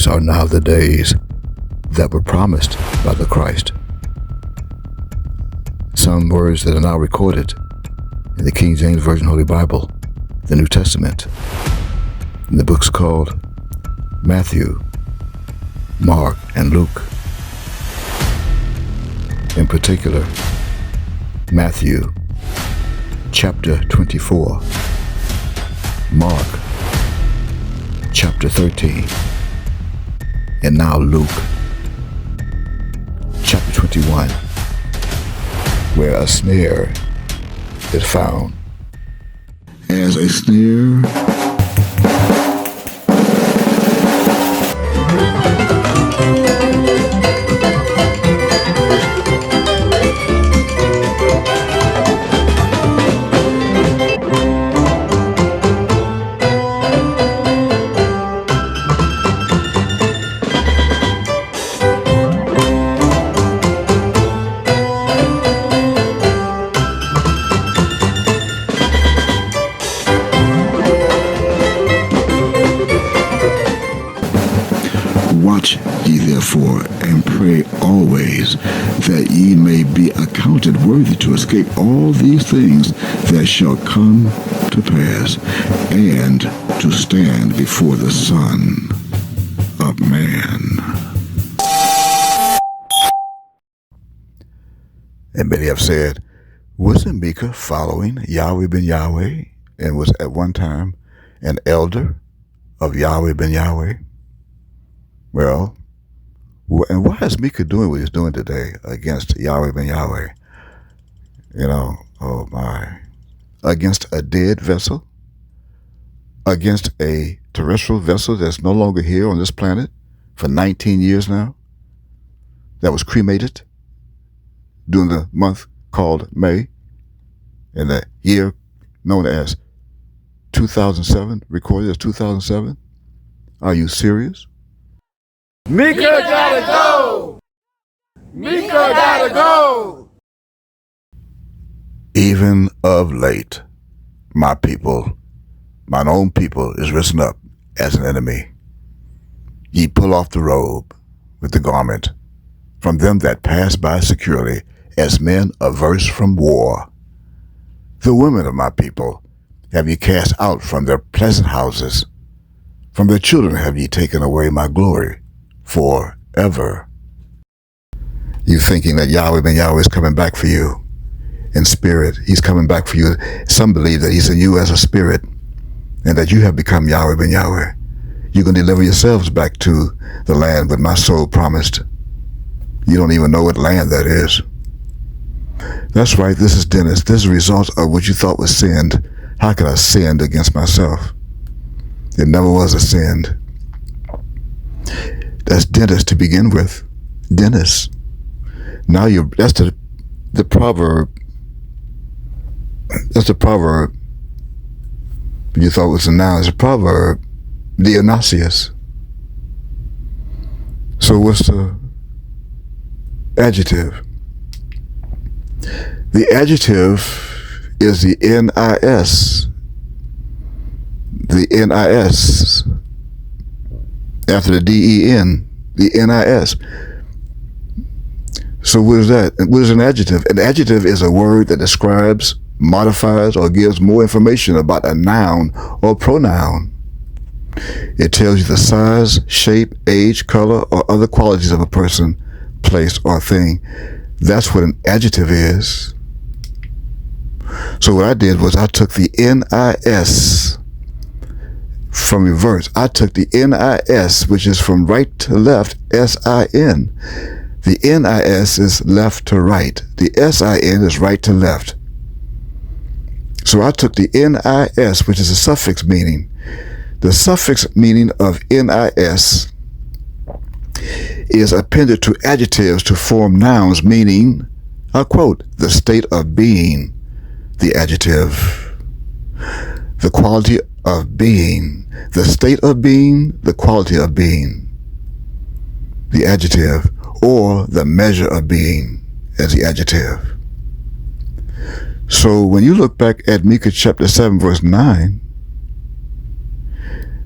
These are now the days that were promised by the Christ. Some words that are now recorded in the King James Version Holy Bible, the New Testament, in the books called Matthew, Mark, and Luke. In particular, Matthew chapter 24, Mark chapter 13, and now Luke chapter 21, where a snare is found. As a snare, watch ye therefore, and pray always, that ye may be accounted worthy to escape all these things that shall come to pass, and to stand before the Son of Man. And many have said, wasn't Micah following Yahweh ben Yahweh and was at one time an elder of Yahweh ben Yahweh? Well, and why is Micah doing what he's doing today against Yahweh ben Yahweh? Oh my. Against a dead vessel? Against a terrestrial vessel that's no longer here on this planet for 19 years now? That was cremated during the month called May, in the year known as 2007, recorded as 2007? Are you serious? Micah gotta go! Micah gotta go! Even of late, my people, mine own people, is risen up as an enemy. Ye pull off the robe with the garment from them that pass by securely, as men averse from war. The women of my people have ye cast out from their pleasant houses. From their children have ye taken away my glory forever. You thinking that Yahweh ben Yahweh is coming back for you in spirit. He's coming back for you. Some believe that he's in you as a spirit and that you have become Yahweh ben Yahweh. You're going to deliver yourselves back to the land that my soul promised. You don't even know what land that is. That's right, this is Dennis. This is a result of what you thought was sinned. How could I sin against myself? It never was a sin. That's Dennis to begin with. Dennis. Now that's the proverb. That's the proverb. You thought it was a noun. It's a proverb. Dionysius. So what's the adjective? The adjective is the NIS. The NIS. After the DEN, the NIS. So what is that? What is an adjective? An adjective is a word that describes, modifies, or gives more information about a noun or pronoun. It tells you the size, shape, age, color, or other qualities of a person, place, or thing. That's what an adjective is. So what I did was I took the NIS from reverse. I took the NIS, which is from right to left, SIN. The NIS is left to right. The SIN is right to left. So I took the NIS, which is a suffix meaning. The suffix meaning of NIS is appended to adjectives to form nouns meaning, I'll quote, the state of being, the adjective, the quality of being, the state of being, the quality of being, the adjective, or the measure of being as the adjective. So when you look back at Micah chapter 7 verse 9,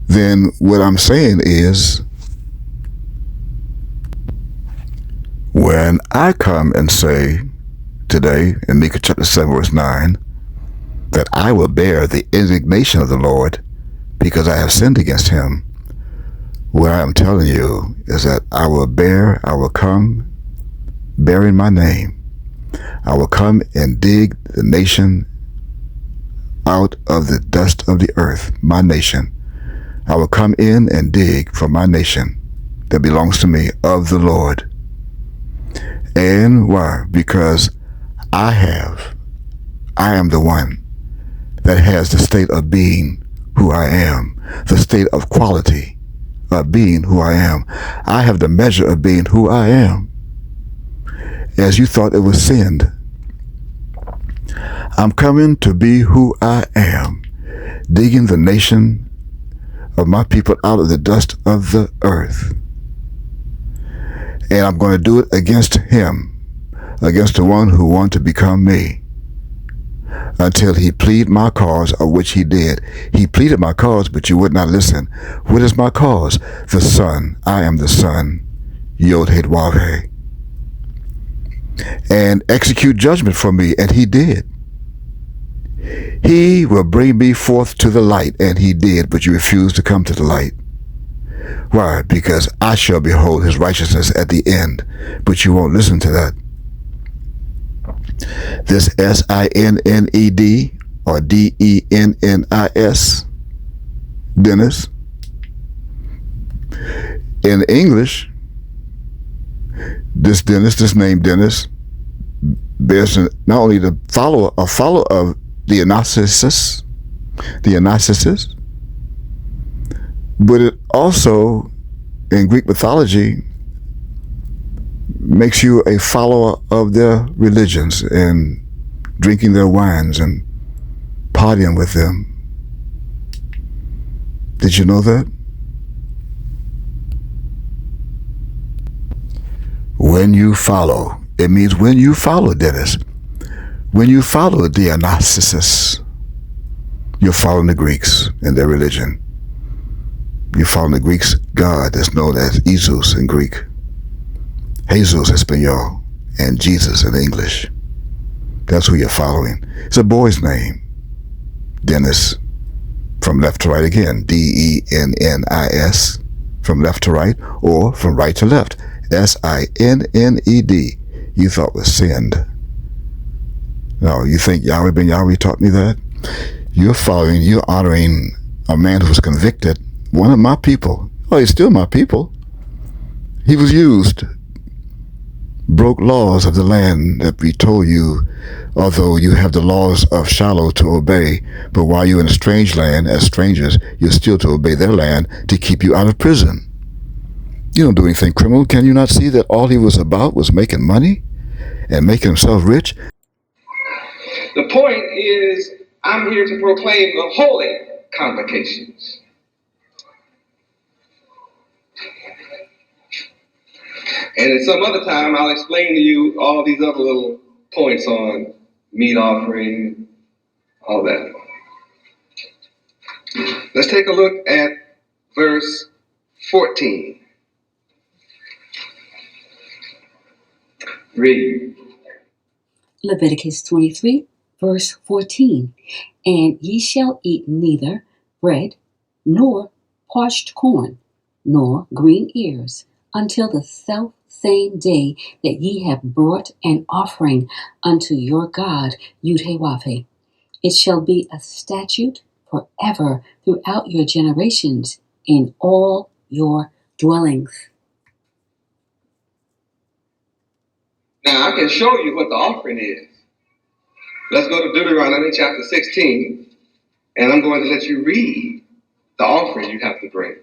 then what I'm saying is When I come and say today in Micah chapter 7 verse 9 that I will bear the indignation of the Lord because I have sinned against him, what I am telling you is that I will come bearing my name. I will come and dig the nation out of the dust of the earth, my nation. I will come in and dig for my nation that belongs to me of the Lord. And why? Because I am the one that has the state of being who I am, the state of quality of being who I am. I have the measure of being who I am. As you thought it was sinned, I'm coming to be who I am, digging the nation of my people out of the dust of the earth. And I'm going to do it against him, against the one who wanted to become me, until he plead my cause, of which he did. He pleaded my cause, but you would not listen. What is my cause? The Son. I am the Son. Yod Heh Wav Heh. And execute judgment for me, and he did. He will bring me forth to the light, and he did, but you refused to come to the light. Why? Because I shall behold his righteousness at the end, but you won't listen to that. This S-I-N-N-E-D or D-E-N-N-I-S, Dennis, in English, this name Dennis, bears not only a follower of the Menaces, but it also, in Greek mythology, makes you a follower of their religions and drinking their wines and partying with them. Did you know that? When you follow, it means when you follow, Dennis. When you follow the Menaces, you're following the Greeks and their religion. You're following the Greeks' god that's known as Jesus in Greek, Jesus Espanol, and Jesus in English. That's who you're following. It's a boy's name, Dennis. From left to right again, D-E-N-N-I-S, from left to right, or from right to left, S-I-N-N-E-D. You thought was sinned. No, you think Yahweh ben Yahweh taught me that? You're honoring a man who was convicted, one of my people. Oh, he's still my people. He was used, broke laws of the land that we told you, although you have the laws of Shiloh to obey, but while you're in a strange land as strangers, you're still to obey their land to keep you out of prison. You don't do anything criminal. Can you not see that all he was about was making money and making himself rich? The point is, I'm here to proclaim the holy convocations. And at some other time, I'll explain to you all these other little points on meat offering, all that. Let's take a look at verse 14. Read. Leviticus 23, verse 14. And ye shall eat neither bread, nor parched corn, nor green ears, until the self-same day that ye have brought an offering unto your God, Yod Heh Wav Heh. It shall be a statute forever throughout your generations in all your dwellings. Now, I can show you what the offering is. Let's go to Deuteronomy chapter 16, and I'm going to let you read the offering you have to bring.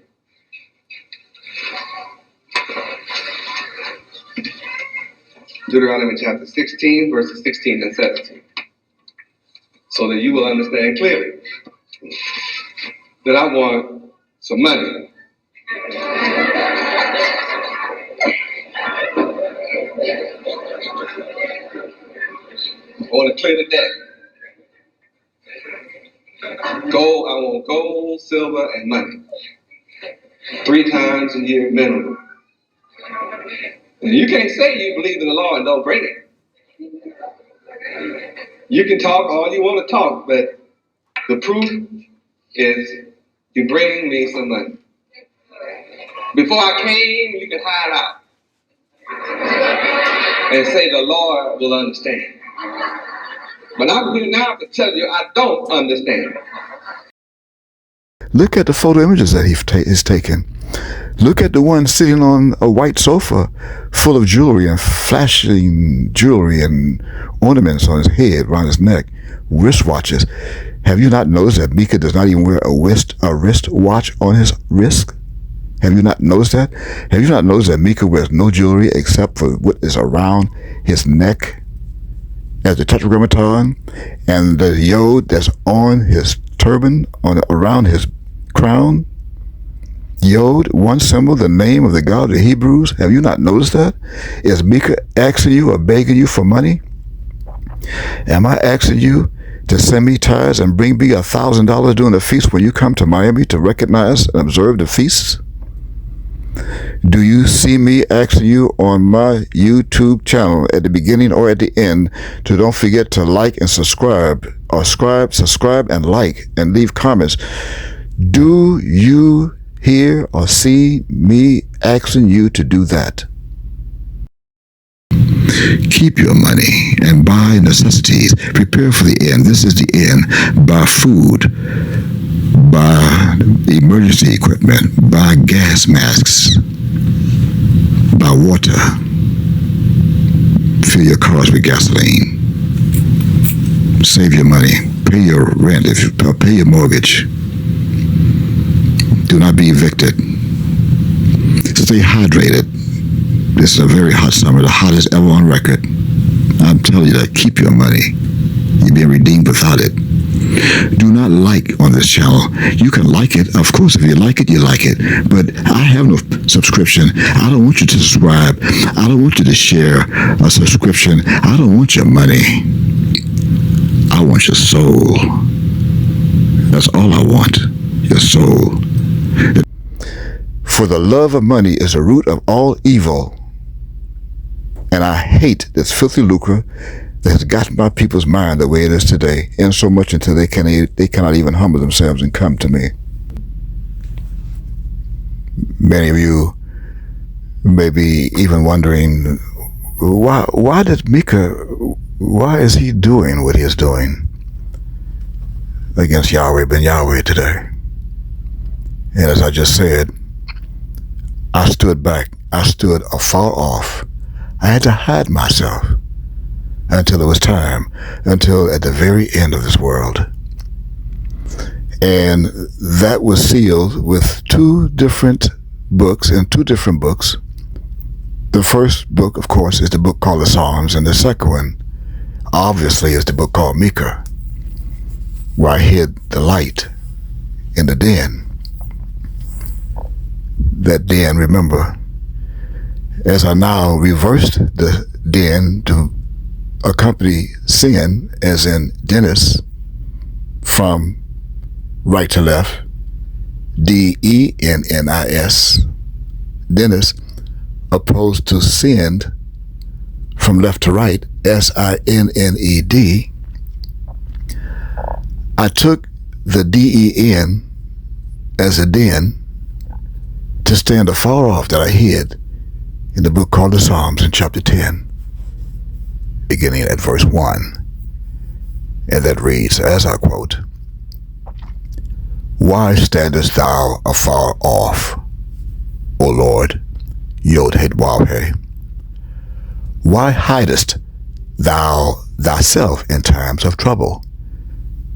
Deuteronomy chapter 16, verses 16 and 17. So that you will understand clearly that I want some money. I want to clear the debt. Gold, I want gold, silver, and money. 3 times a year minimum. You can't say you believe in the law and don't bring it. You can talk all you want to talk, but the proof is you bring me some money. Before I came, you could hide out and say the Lord will understand. But I'm here now to tell you I don't understand. Look at the photo images that he's taken. Look at the one sitting on a white sofa full of jewelry and flashing jewelry and ornaments on his head, around his neck, wristwatches. Have you not noticed that Micah does not even wear a wrist watch on his wrist? Have you not noticed that? Have you not noticed that Micah wears no jewelry except for what is around his neck as the tetragrammaton and the yod that's on his turban, around his crown? Yod, one symbol, the name of the God of the Hebrews. Have you not noticed that? Is Micah asking you or begging you for money? Am I asking you to send me tithes and bring me $1,000 during the feast when you come to Miami to recognize and observe the feasts? Do you see me asking you on my YouTube channel at the beginning or at the end to don't forget to like and subscribe, or subscribe and like and leave comments? Do you hear or see me asking you to do that? Keep your money and buy necessities. Prepare for the end. This is the end. Buy food, buy emergency equipment, buy gas masks, buy water, fill your cars with gasoline, save your money, pay your rent, pay your mortgage. Do not be evicted. Stay hydrated. This is a very hot summer, the hottest ever on record. I'm telling you that. Keep your money. You've been redeemed without it. Do not like on this channel. You can like it. Of course, if you like it, you like it. But I have no subscription. I don't want you to subscribe. I don't want you to share a subscription. I don't want your money. I want your soul. That's all I want. Your soul. For the love of money is the root of all evil. And I hate this filthy lucre that has gotten my people's mind the way it is today, and so much until they cannot even humble themselves and come to me. Many of you may be even wondering, why is he doing what he is doing against Yahweh ben Yahweh today? And as I just said, I stood back. I stood afar off. I had to hide myself until it was time, until at the very end of this world. And that was sealed with two different books, in two different books. The first book, of course, is the book called the Psalms, and the second one, obviously, is the book called Micah, where I hid the light in the den. That den, remember, as I now reversed the den to accompany sin, as in Dennis, from right to left, D-E-N-N-I-S, Dennis, opposed to sinned from left to right, S-I-N-N-E-D. I took the D-E-N as a den to stand afar off that I hid in the book called the Psalms in chapter 10, beginning at verse 1. And that reads, as I quote, "Why standest thou afar off, O Lord, Yod-Heh-Wav-Heh? Why hidest thou thyself in times of trouble?"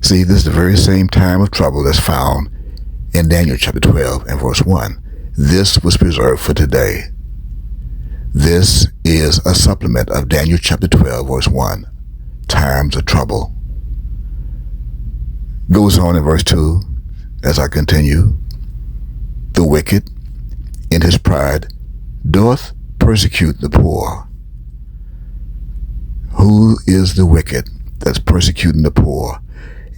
See, this is the very same time of trouble that's found in Daniel chapter 12 and verse 1. This was preserved for today. This is a supplement of Daniel chapter 12 verse 1, times of trouble. Goes on in verse 2, as I continue, "The wicked, in his pride, doth persecute the poor." Who is the wicked that's persecuting the poor,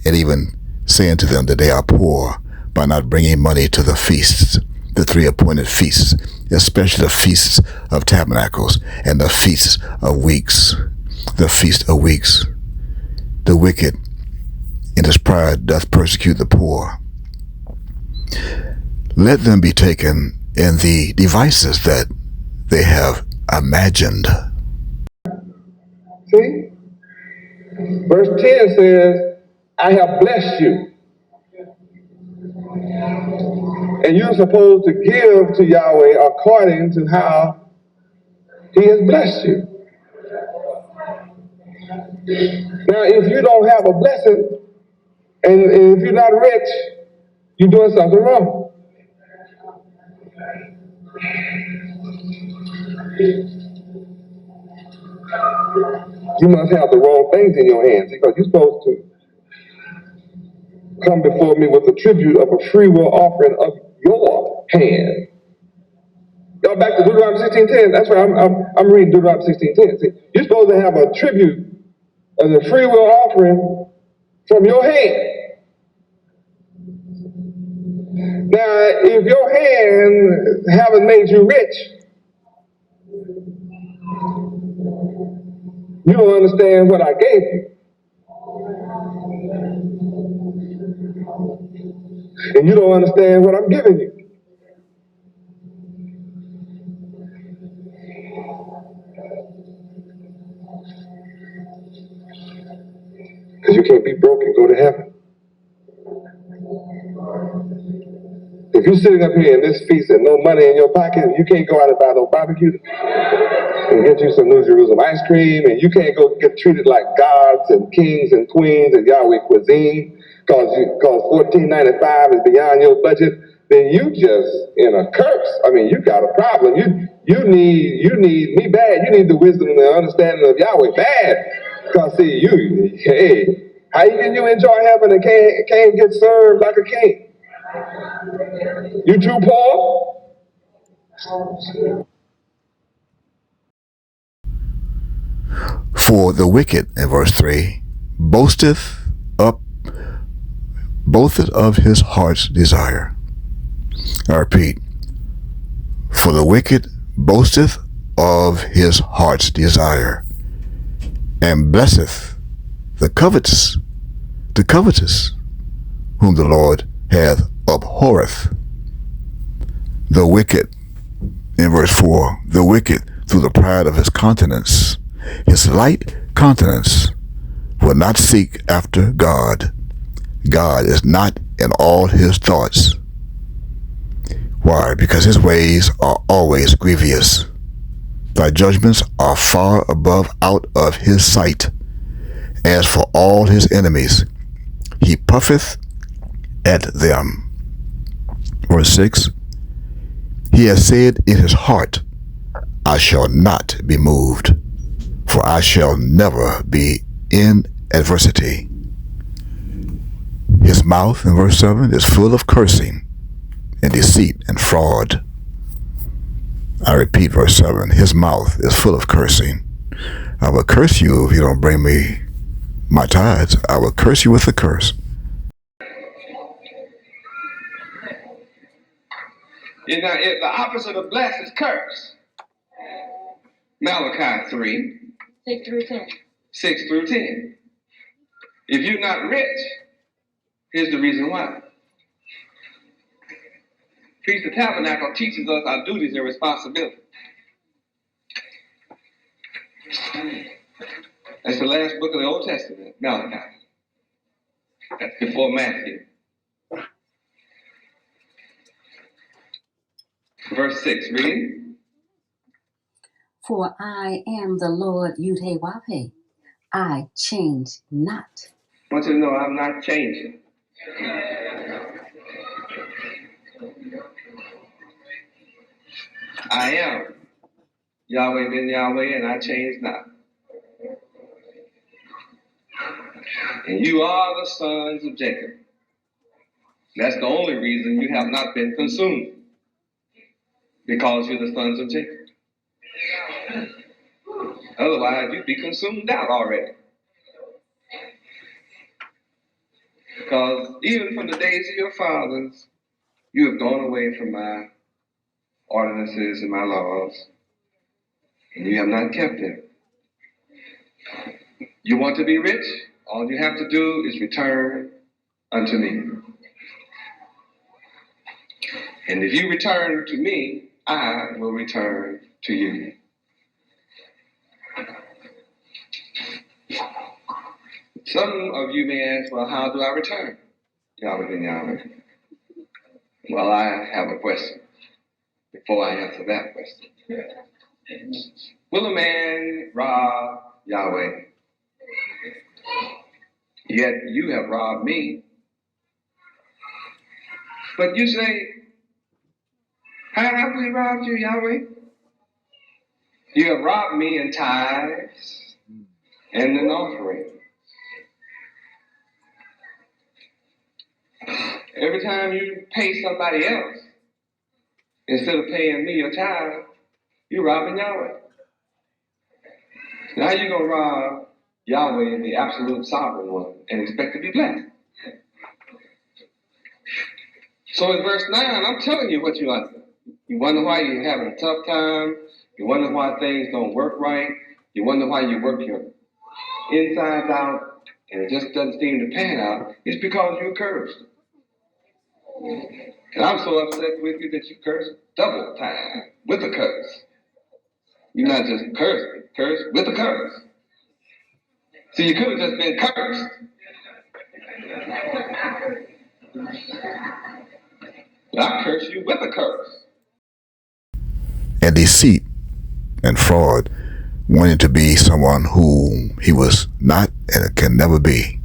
and even saying to them that they are poor by not bringing money to the feasts the 3 appointed feasts, especially the feasts of tabernacles and the feasts of weeks. The feast of weeks. The wicked in his pride doth persecute the poor. Let them be taken in the devices that they have imagined. See? Verse 10 says, I have blessed you. And you're supposed to give to Yahweh according to how he has blessed you. Now, if you don't have a blessing, and if you're not rich, you're doing something wrong. You must have the wrong things in your hands, because you're supposed to come before me with a tribute of a free will offering of your hand. Go back to Deuteronomy 16:10. That's why I'm reading Deuteronomy 16:10. See, you're supposed to have a tribute of the free will offering from your hand. Now, if your hand haven't made you rich, you don't understand what I gave you. And you don't understand what I'm giving you. Because you can't be broke and go to heaven. If you're sitting up here in this feast and no money in your pocket, you can't go out and buy no barbecue and get you some New Jerusalem ice cream, and you can't go get treated like gods and kings and queens and Yahweh cuisine because $14.95 is beyond your budget, then you just in a curse. I mean, you got a problem. You need me bad. You need the wisdom and the understanding of Yahweh bad. Because see, how can you enjoy heaven and can't get served like a king? You too poor? For the wicked, in verse 3, boasteth of his heart's desire. I repeat, for the wicked boasteth of his heart's desire, and blesseth the covetous, whom the Lord hath abhorreth. The wicked, in verse 4, the wicked through the pride of his countenance, his light countenance, will not seek after God. God is not in all his thoughts. Why? Because his ways are always grievous. Thy judgments are far above out of his sight. As for all his enemies, he puffeth at them. Verse 6, he has said in his heart, I shall not be moved, for I shall never be in adversity. His mouth, in verse 7, is full of cursing and deceit and fraud. I repeat verse 7, his mouth is full of cursing. I will curse you if you don't bring me my tithes. I will curse you with a curse. You know, the opposite of bless is curse. Malachi 3. 6 through 10. 6 through 10. If you're not rich, here's the reason why. Feast of Tabernacle teaches us our duties and responsibilities. That's the last book of the Old Testament, Malachi. That's before Matthew. Verse 6, read. For I am the Lord Yud-Heh-Wah-Heh. I change not. I want you to know I'm not changing. I am Yahweh ben Yahweh, and I change not. And you are the sons of Jacob. That's the only reason you have not been consumed. Because you're the sons of Jacob. Otherwise, you'd be consumed out already. Because even from the days of your fathers, you have gone away from my ordinances and my laws, and you have not kept them. You want to be rich? All you have to do is return unto me. And if you return to me, I will return to you. Some of you may ask, well, how do I return? Yahweh and Yahweh. Well, I have a question before I answer that question. Will a man rob Yahweh? Yet you have robbed me. But you say, how have we robbed you, Yahweh? You have robbed me in tithes and in offering. Every time you pay somebody else, instead of paying me your tithe, you're robbing Yahweh. Now you're going to rob Yahweh, the absolute sovereign one, and expect to be blessed. So in verse 9, I'm telling you what you under. You wonder why you're having a tough time. You wonder why things don't work right. You wonder why you work your insides out and it just doesn't seem to pan out. It's because you're cursed. And I'm so upset with you that you curse double time with a curse. You're not just cursed with a curse. See, you could have just been cursed. But I curse you with a curse. And deceit and fraud, wanting to be someone who he was not and can never be.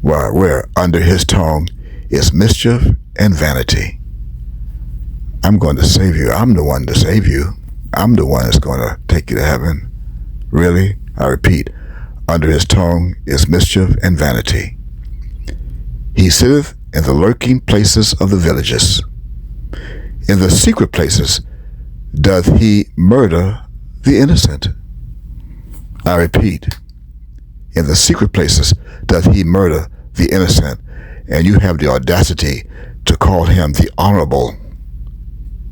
Where under his tongue is mischief and vanity. I'm going to save you. I'm the one to save you. I'm the one that's going to take you to heaven. Really? I repeat, under his tongue is mischief and vanity. He sitteth in the lurking places of the villages. In the secret places doth he murder the innocent. I repeat, in the secret places doth he murder the innocent, and you have the audacity to call him the honorable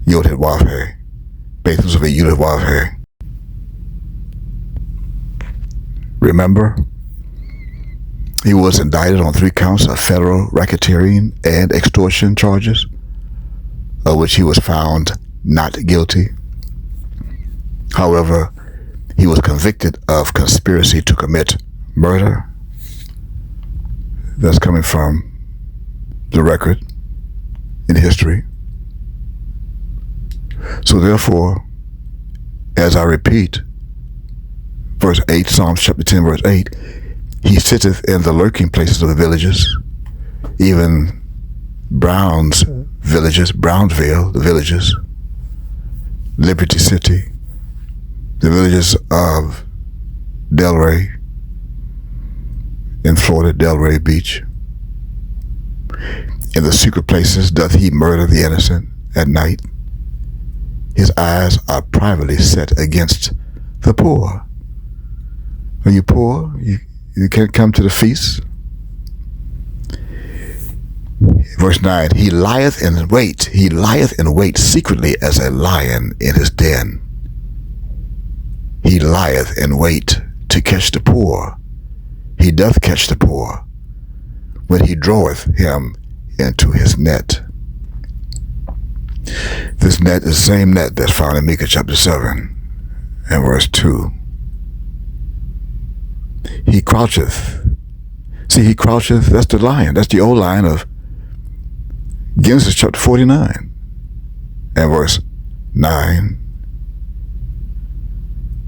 Yod-Heh-Wav-Heh, Bethels of a Yod-Heh-Wav-Heh. Remember, he was indicted on 3 counts of federal racketeering and extortion charges, of which he was found not guilty. However, he was convicted of conspiracy to commit murder. That's coming from the record in history. So therefore, as I repeat, verse 8, Psalms chapter 10, verse 8, he sitteth in the lurking places of the villages, even Brown's villages, Brownsville, the villages, Liberty City, the villages of Delray in Florida, Delray Beach. In the secret places doth he murder the innocent at night. His eyes are privately set against the poor. When you're poor, you can't come to the feast. Verse 9, he lieth in wait. He lieth in wait secretly as a lion in his den. He lieth in wait to catch the poor. He doth catch the poor when he draweth him into his net. This net is the same net that's found in Micah chapter 7 and verse 2. He croucheth. See, he croucheth, that's the lion. That's the old lion of Genesis chapter 49 and verse 9.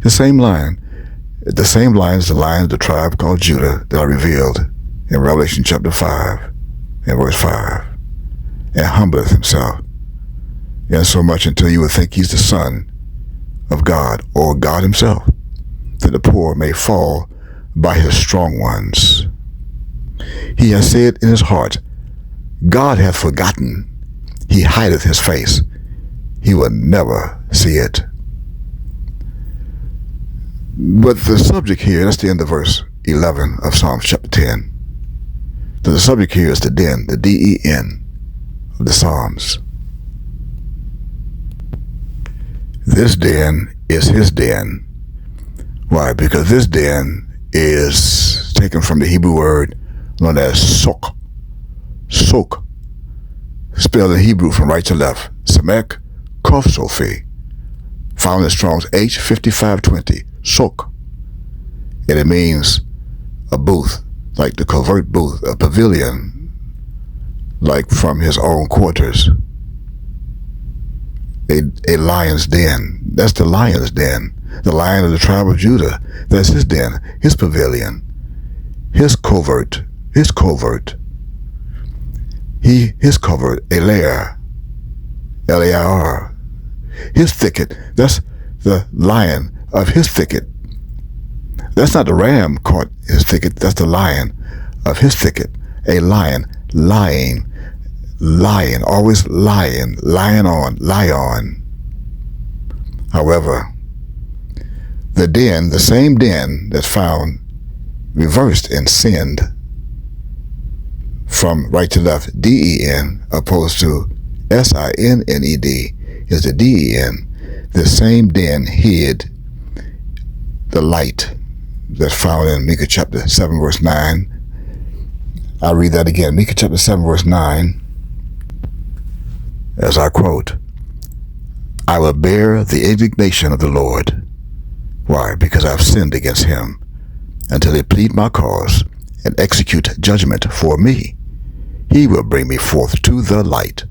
The same lion. The same lion is the lion of the tribe called Judah that are revealed in Revelation chapter 5 and verse 5. And humbleth himself, and so much until you would think he's the son of God or God himself, that the poor may fall by his strong ones. He has said in his heart, God hath forgotten. He hideth his face. He will never see it. But the subject here, that's the end of verse 11 of Psalms chapter 10. So the subject here is the den, the D-E-N of the Psalms. This den is his den. Why? Because this den is taken from the Hebrew word known as sok. Sok, spelled in Hebrew from right to left. Samek Kof Sophie, found in Strong's H5520. Sok. And it means a booth, like the covert booth, a pavilion, like from his own quarters. A lion's den. That's the lion's den. The lion of the tribe of Judah. That's his den, his pavilion, his covert. His covert, a lair, L-A-I-R. His thicket, that's the lion of his thicket. That's not the ram caught his thicket, that's the lion of his thicket. A lion, lying, always lying, lie on. However, the same den that's found reversed and sinned from right to left, D-E-N, opposed to S-I-N-N-E-D, is the D-E-N. The same den hid the light that's found in Micah chapter 7, verse 9. I'll read that again. Micah chapter 7, verse 9, as I quote, I will bear the indignation of the Lord. Why? Because I've sinned against him, until he plead my cause and execute judgment for me. He will bring me forth to the light,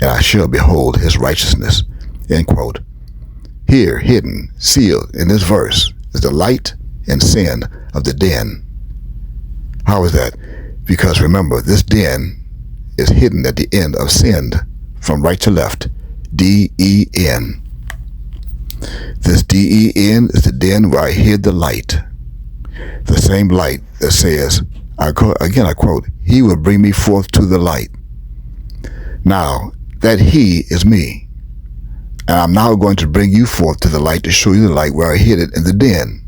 and I shall behold his righteousness. End quote. Here, hidden, sealed in this verse, is the light and sin of the den. How is that? Because remember, this den is hidden at the end of sinned, from right to left, D-E-N. This D-E-N is the den where I hid the light. The same light that says, I quote, he will bring me forth to the light. Now, that he is me. And I'm now going to bring you forth to the light to show you the light where I hid it in the den.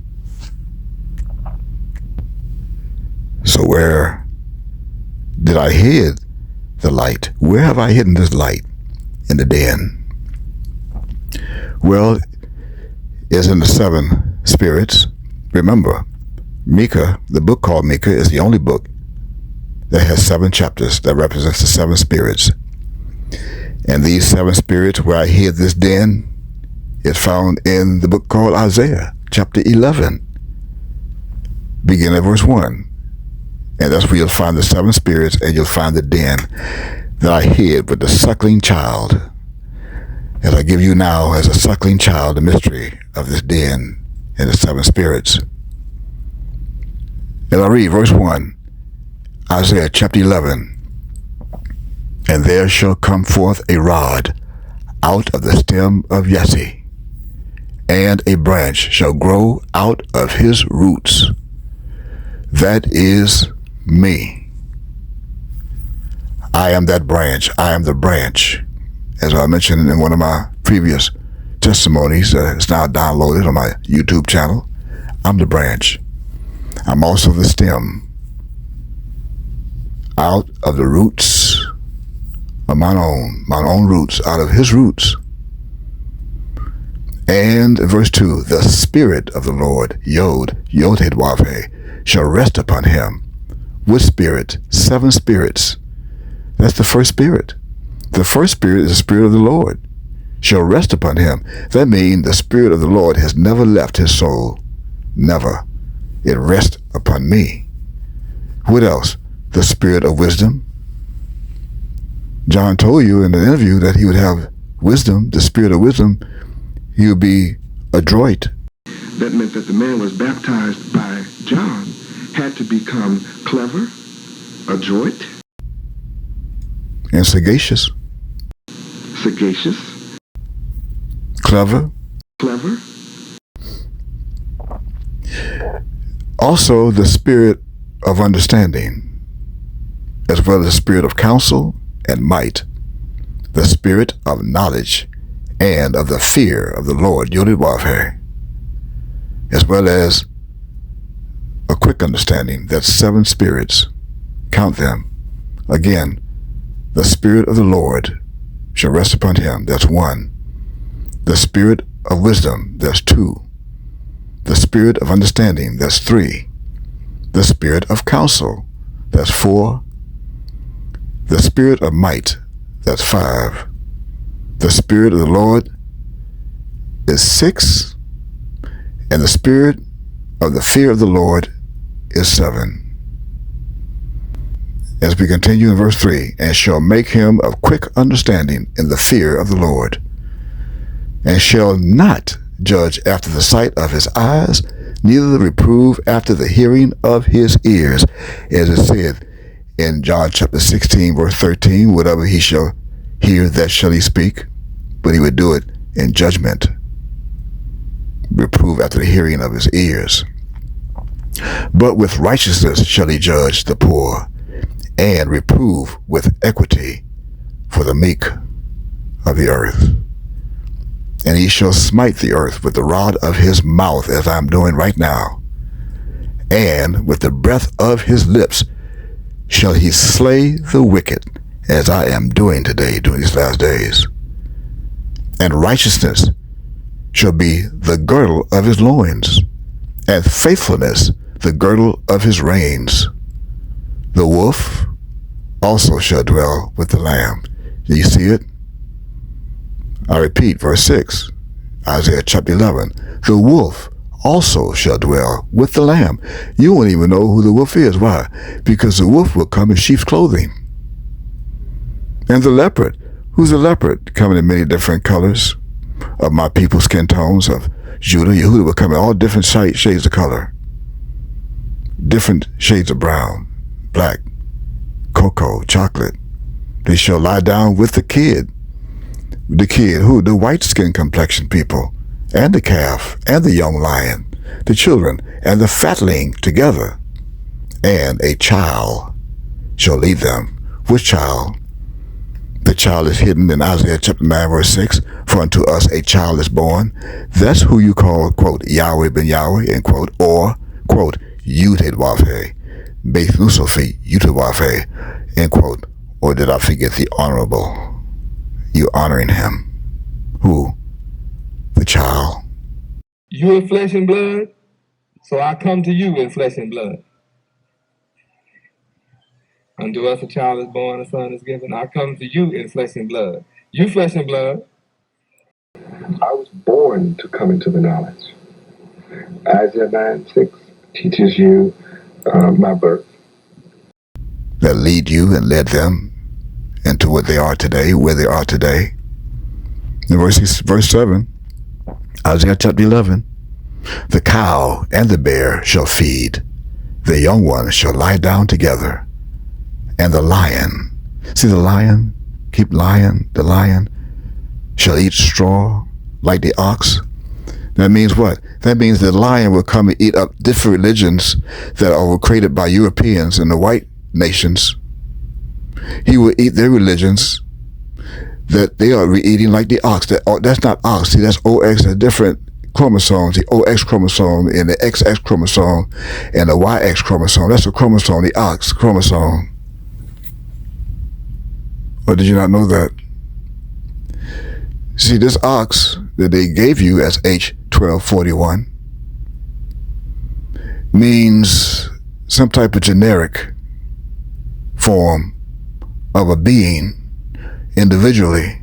So where did I hid the light? Where have I hidden this light? In the den. Well, it's in the seven spirits. Remember, Micah, the book called Micah, is the only book that has 7 chapters that represents the 7 spirits. And these 7 spirits where I hid this den is found in the book called Isaiah, chapter 11, beginning at verse 1. And that's where you'll find the 7 spirits, and you'll find the den that I hid with the suckling child. As I give you now as a suckling child the mystery of this den and the 7 spirits. And I read verse 1, Isaiah chapter 11. And there shall come forth a rod out of the stem of Jesse, and a branch shall grow out of his roots. That is me. I am that branch. I am the branch. As I mentioned in one of my previous testimonies, it's now downloaded on my YouTube channel. I'm the branch. I'm also the stem. Out of the roots of my own roots, out of his roots. And verse 2, the Spirit of the Lord, Yod-Heh-Wav-Heh, shall rest upon him. What spirit? 7 spirits. That's the first spirit. The first spirit is the Spirit of the Lord. Shall rest upon him. That means the Spirit of the Lord has never left his soul. Never. It rests upon me. What else? The Spirit of wisdom. John told you in the interview that he would have wisdom, the Spirit of wisdom. He would be adroit. That meant that the man was baptized by John had to become clever, adroit, and sagacious. Sagacious. Clever. Clever. Also the spirit of understanding, as well as the spirit of counsel and might, the spirit of knowledge and of the fear of the Lord, Yod-Heh-Wav-Heh, as well as a quick understanding. That's 7 spirits. Count them. Again, the Spirit of the Lord shall rest upon him. That's 1. The spirit of wisdom, that's 2. The spirit of understanding, that's 3. The spirit of counsel, that's 4. The spirit of might, that's 5. The spirit of the Lord is 6. And the spirit of the fear of the Lord is 7. As we continue in verse 3, and shall make him of quick understanding in the fear of the Lord, and shall not judge after the sight of his eyes, neither reprove after the hearing of his ears. As it said in John chapter 16, verse 13, whatever he shall hear, that shall he speak, but he would do it in judgment. Reprove after the hearing of his ears. But with righteousness shall he judge the poor, and reprove with equity for the meek of the earth. And he shall smite the earth with the rod of his mouth, as I'm doing right now. And with the breath of his lips shall he slay the wicked, as I am doing today, during these last days. And righteousness shall be the girdle of his loins, and faithfulness the girdle of his reins. The wolf also shall dwell with the lamb. Do you see it? I repeat, verse 6, Isaiah chapter 11. The wolf also shall dwell with the lamb. You won't even know who the wolf is. Why? Because the wolf will come in sheep's clothing. And the leopard. Who's the leopard? Coming in many different colors of my people's skin tones of Judah. Yehuda will come in all different shades of color. Different shades of brown, black, cocoa, chocolate. They shall lie down with the kid. The kid, who? The white skin complexion people, and the calf, and the young lion, the children, and the fatling together. And a child shall lead them. Which child? The child is hidden in Isaiah chapter 9, verse 6. For unto us a child is born. That's who you call, quote, Yahweh ben Yahweh, end quote, or, quote, Yud-Heh-Wav-Heh, Beth Nusofi, Yud-Heh-Wav-Heh, end quote. Or did I forget the honorable? You honoring him. Who? The child. You in flesh and blood, so I come to you in flesh and blood. Unto us a child is born, a son is given. I come to you in flesh and blood. You flesh and blood. I was born to come into the knowledge. Isaiah 9:6 teaches you my birth. That lead you and led them into what they are today, where they are today. In verse 7, Isaiah chapter 11, the cow and the bear shall feed. The young ones shall lie down together. And the lion, see the lion, keep lying, the lion shall eat straw like the ox. That means what? That means the lion will come and eat up different religions that are created by Europeans and the white nations. He will eat their religions that they are eating like the ox. That's not ox. See, that's OX, that's different chromosomes. The OX chromosome and the XX chromosome and the YX chromosome. That's a chromosome, the ox chromosome. Or did you not know that? See, this ox that they gave you as H1241 means some type of generic form of a being individually.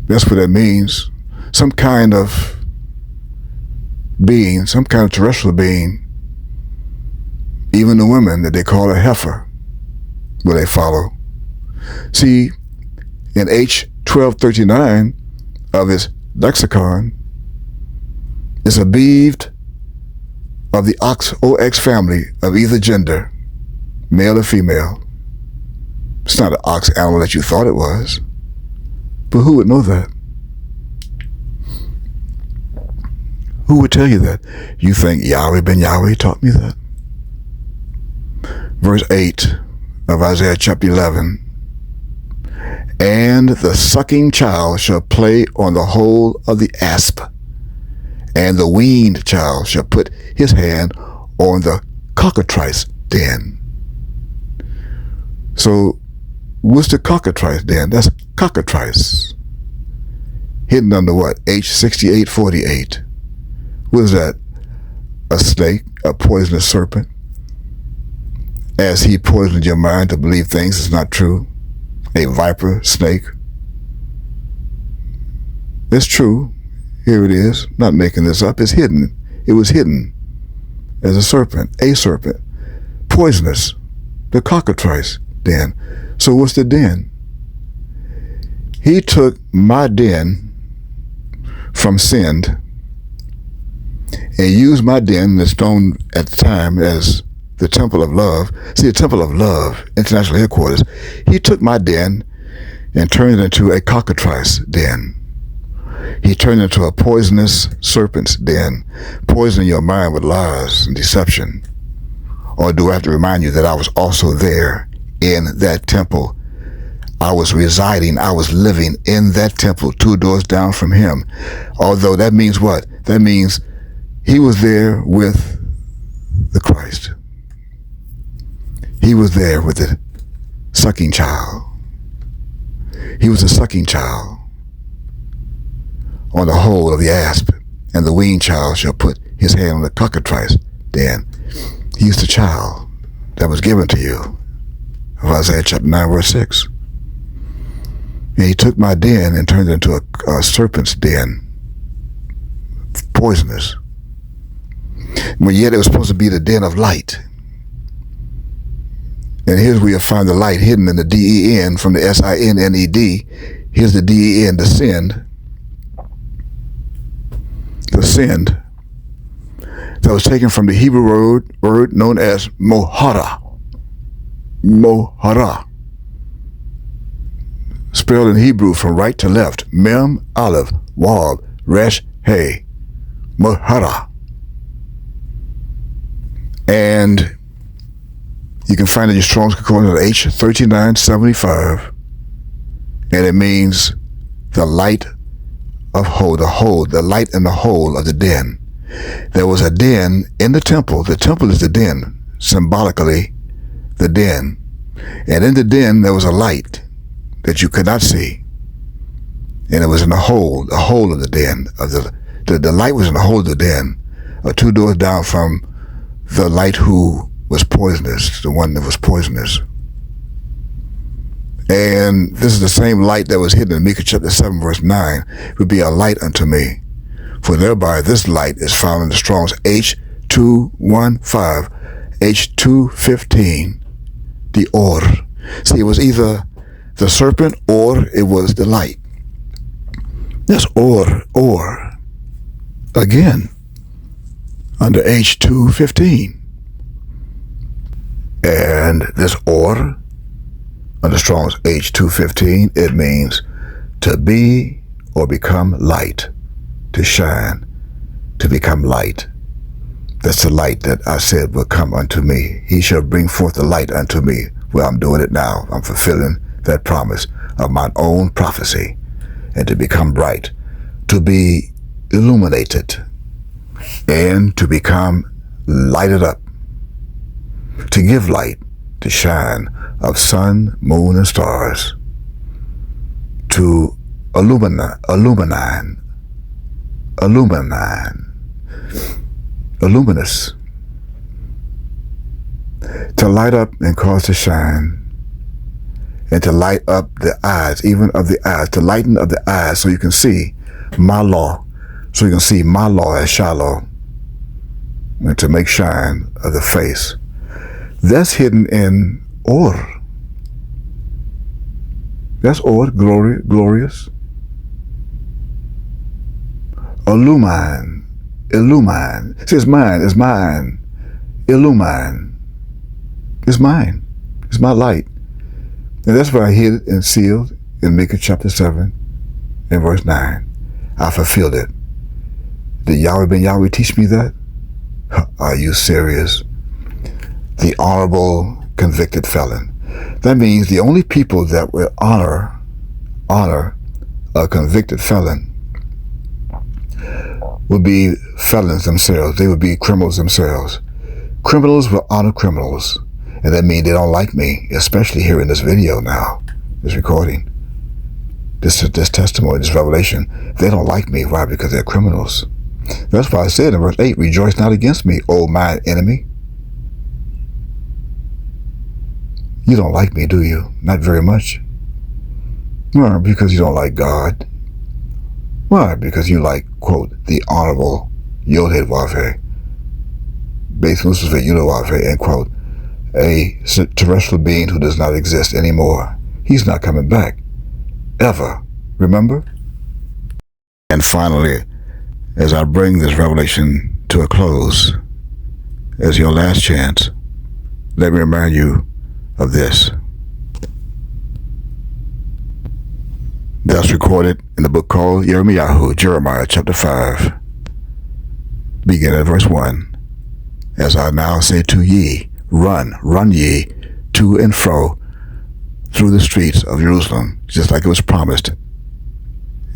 That's what that means. Some kind of being, some kind of terrestrial being. Even the women that they call a heifer, will they follow. See, in H1239 of his lexicon, it's a beaved of the OX family of either gender, male or female. It's not an ox animal that you thought it was. But who would know that? Who would tell you that? You think Yahweh ben Yahweh taught me that? Verse 8 of Isaiah chapter 11. And the sucking child shall play on the hole of the asp, and the weaned child shall put his hand on the cockatrice den. So, what's the cockatrice den? That's cockatrice. hidden under what? H6848. What is that? A snake, a poisonous serpent, as he poisoned your mind to believe things is not true. A viper, snake. It's true. Here it is. Not making this up. It's hidden. It was hidden as a serpent, poisonous, the cockatrice den. So what's the den? He took my den from sin and used my den, that's known at the time as the Temple of Love. See, the Temple of Love, international headquarters. He took my den and turned it into a cockatrice den. He turned it into a poisonous serpent's den, poisoning your mind with lies and deception. Or do I have to remind you that I was also there in that temple? I was residing, I was living in that temple 2 doors down from him. Although that means what? That means he was there with the Christ. He was there with the sucking child. He was a sucking child on the hole of the asp, and the weaned child shall put his hand on the cockatrice den. He's the child that was given to you. Of Isaiah chapter 9, verse 6. And he took my den and turned it into a serpent's den. Poisonous. But yet it was supposed to be the den of light. And here's where you'll find the light hidden in the D-E-N from the S-I-N-N-E-D. Here's the D-E-N, descend. Descend. That was taken from the Hebrew word known as mohara. Mohara. Spelled in Hebrew from right to left. Mem, Aleph, Wab, Resh, Hey. Mohara. And you can find it in your Strong's Concordance at H3975. And it means the light of the light in the hole of the den. There was a den in the temple. The temple is the den, symbolically the den. And in the den there was a light that you could not see. And it was in the hole of the den. The light was in the hole of the den, 2 doors down from the light who was poisonous, the one that was poisonous. And this is the same light that was hidden in Micah chapter 7, verse 9. It would be a light unto me. For thereby this light is found in the Strong's H215, H215, the or. See, it was either the serpent or it was the light. That's or. Again, under H215. And this or, under Strong's H215, it means to be or become light, to shine, to become light. That's the light that I said will come unto me. He shall bring forth the light unto me. Well, I'm doing it now. I'm fulfilling that promise of my own prophecy, and to become bright, to be illuminated, and to become lighted up, to give light, to shine of sun, moon, and stars, to luminous, to light up and cause to shine, and to light up the eyes, even of the eyes, to lighten of the eyes so you can see my law, so you can see my law as Shiloh, and to make shine of the face. That's hidden in or. That's or, glorious. Illumine. See, it's mine. Illumine. It's mine. It's my light. And that's why I hid it and sealed in Micah chapter 7 and verse 9. I fulfilled it. Did Yahweh ben Yahweh teach me that? Are you serious? The honorable convicted felon. That means the only people that will honor a convicted felon would be felons themselves. They would be criminals themselves. Criminals will honor criminals. And that means they don't like me, especially here in this video now, this recording. this testimony, this revelation. They don't like me. Why? Because they're criminals. That's why I said in verse 8, rejoice not against me, O mine enemy. You don't like me, do you? Not very much. Why? Because you don't like God. Why? Because you like, quote, the honorable Yod-Heh Wav-Heh, Beit Menaces Wav-Heh, end quote, a terrestrial being who does not exist anymore. He's not coming back. Ever. Remember? And finally, as I bring this revelation to a close, as your last chance, let me remind you of this. That's recorded in the book called Jeremiah chapter 5, beginning at verse 1. As I now say to ye, run ye to and fro through the streets of Jerusalem, just like it was promised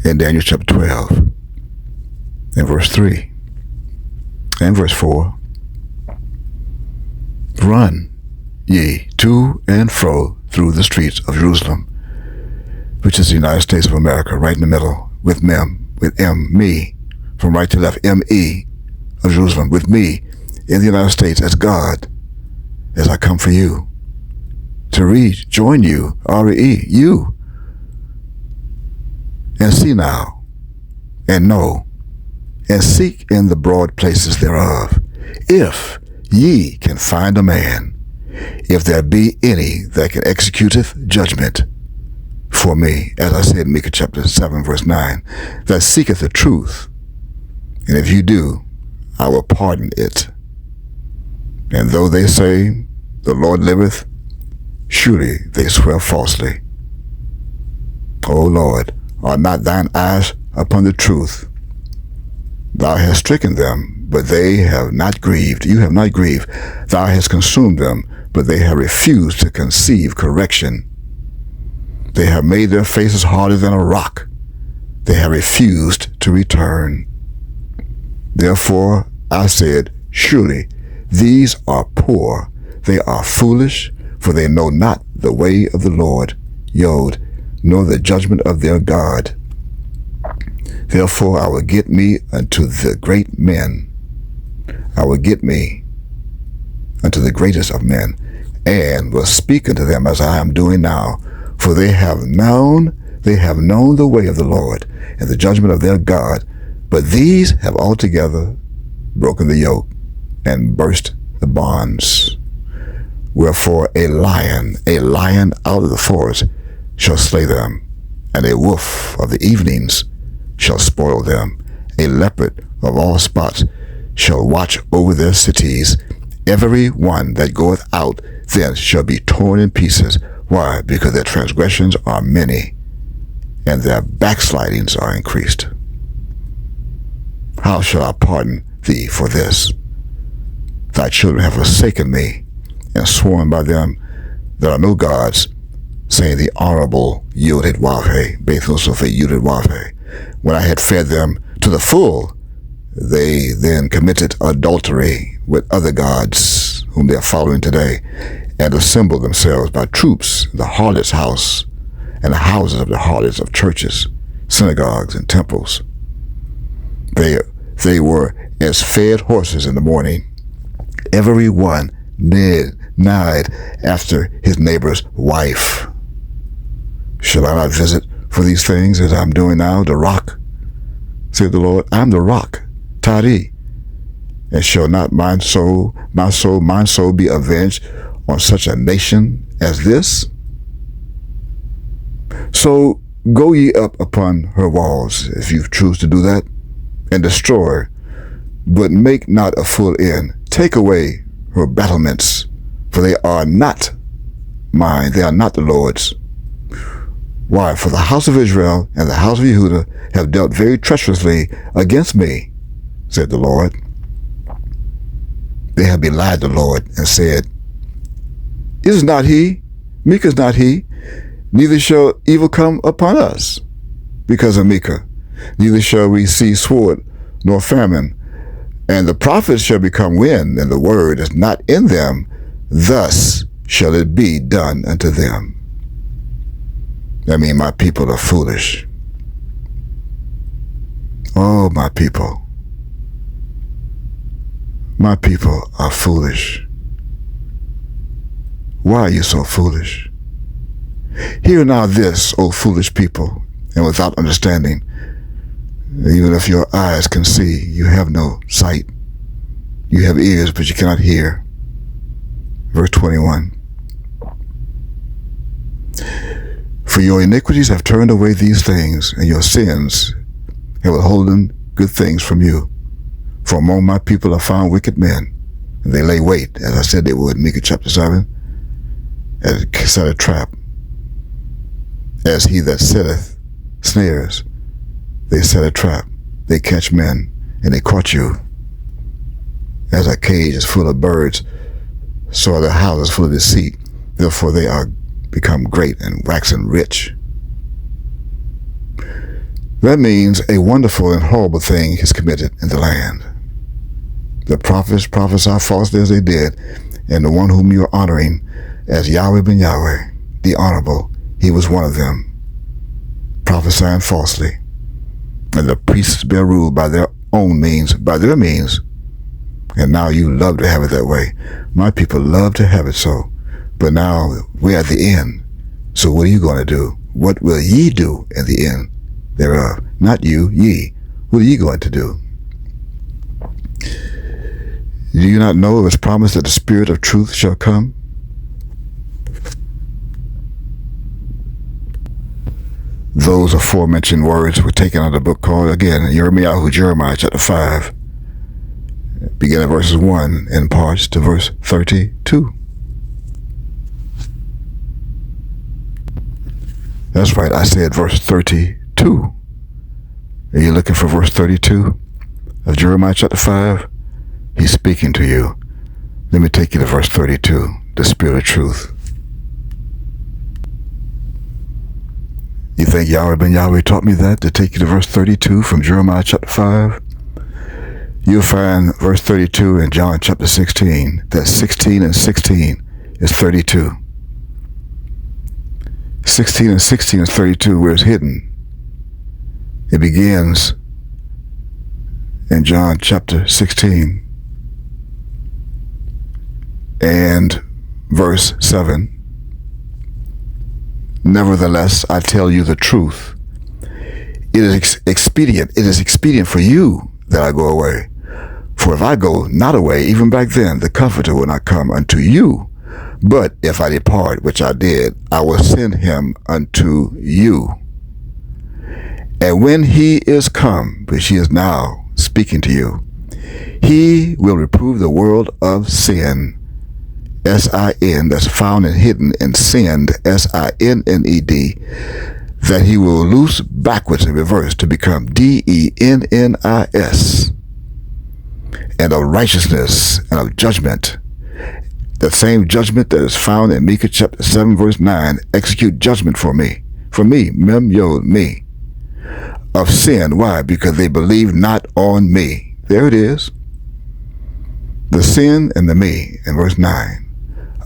in Daniel chapter 12, and verse 3, and verse 4. Run ye to and fro through the streets of Jerusalem, which is the United States of America, right in the middle, with me, from right to left, M-E of Jerusalem, with me in the United States as God, as I come for you, to join you, R-E, you, and see now, and know, and seek in the broad places thereof, if ye can find a man, if there be any that can executeth judgment for me, as I said in Micah chapter 7, verse 9, that seeketh the truth, and if you do, I will pardon it. And though they say, the Lord liveth, surely they swear falsely. O Lord, are not thine eyes upon the truth? Thou hast stricken them, but they have not grieved. You have not grieved. Thou hast consumed them, but they have refused to conceive correction. They have made their faces harder than a rock. They have refused to return. Therefore I said, surely these are poor. They are foolish, for they know not the way of the Lord, Yod, nor the judgment of their God. Therefore I will get me unto the great men. I will get me unto the greatest of men, and will speak unto them as I am doing now. For they have known the way of the Lord, and the judgment of their God. But these have altogether broken the yoke, and burst the bonds. Wherefore a lion out of the forest shall slay them, and a wolf of the evenings shall spoil them. A leopard of all spots shall watch over their cities. Every one that goeth out thence shall be torn in pieces. Why? Because their transgressions are many, and their backslidings are increased. How shall I pardon thee for this? Thy children have forsaken me, and sworn by them that are no gods, saying the honorable Yod-Heh Wav-Heh, Beit Menaces Yod-Heh Wav-Heh. When I had fed them to the full, they then committed adultery with other gods, whom they are following today, and assembled themselves by troops in the harlot's house, and the houses of the harlots of churches, synagogues, and temples. They were as fed horses in the morning. Every one nighed after his neighbor's wife. Shall I not visit for these things as I'm doing now, the rock? Said the Lord, I'm the rock, Tari. And shall not my soul be avenged on such a nation as this? So go ye up upon her walls, if you choose to do that, and destroy, but make not a full end. Take away her battlements, for they are not mine, they are not the Lord's. Why? For the house of Israel and the house of Yehudah have dealt very treacherously against me, said the Lord. They have belied the Lord and said, Is not he? Micah is not he. Neither shall evil come upon us because of Micah. Neither shall we see sword nor famine. And the prophets shall become wind, and the word is not in them. Thus shall it be done unto them. That means my people are foolish. Oh, my people. My people are foolish. Why are you so foolish? Hear now this, O foolish people, and without understanding, even if your eyes can see, you have no sight. You have ears, but you cannot hear. Verse 21. For your iniquities have turned away these things, and your sins have withholden good things from you. For among my people are found wicked men, and they lay wait, as I said they would, Micah chapter 7, and set a trap. As he that setteth snares, they set a trap. They catch men, and they caught you. As a cage is full of birds, so are their houses full of deceit. Therefore they are become great and waxen rich. That means a wonderful and horrible thing is committed in the land. The prophets prophesy falsely as they did, and the one whom you are honoring as Yahweh ben Yahweh, the honorable, he was one of them, prophesying falsely. And the priests bear rule by their own means, by their means. And now you love to have it that way. My people love to have it so. But now we're at the end. So what are you going to do? What will ye do in the end thereof? Not you, ye. What are ye going to do? Do you not know it was promised that the Spirit of truth shall come? Those aforementioned words were taken out of the book called, again, Jeremiah chapter 5, beginning at verses 1 and parts to verse 32. That's right, I said verse 32. Are you looking for verse 32 of Jeremiah chapter 5? He's speaking to you. Let me take you to verse 32, the Spirit of truth. You think Yahweh ben Yahweh taught me that, to take you to verse 32 from Jeremiah chapter 5? You'll find verse 32 in John chapter 16. That's 16 and 16 is 32. 16 and 16 is 32, where it's hidden. It begins in John chapter 16 and verse 7. Nevertheless, I tell you the truth. It is expedient for you that I go away. For if I go not away, even back then, the Comforter will not come unto you. But if I depart, which I did, I will send him unto you. And when he is come, which he is now speaking to you, he will reprove the world of sin, S-I-N, that's found and hidden, and sinned, S-I-N-N-E-D, that he will loose backwards and reverse to become D-E-N-N-I-S, and of righteousness and of judgment. The same judgment that is found in Micah chapter 7 verse 9, execute judgment for me, mem yod, me, of sin. Why? Because they believe not on me. There it is. The sin and the me in verse 9.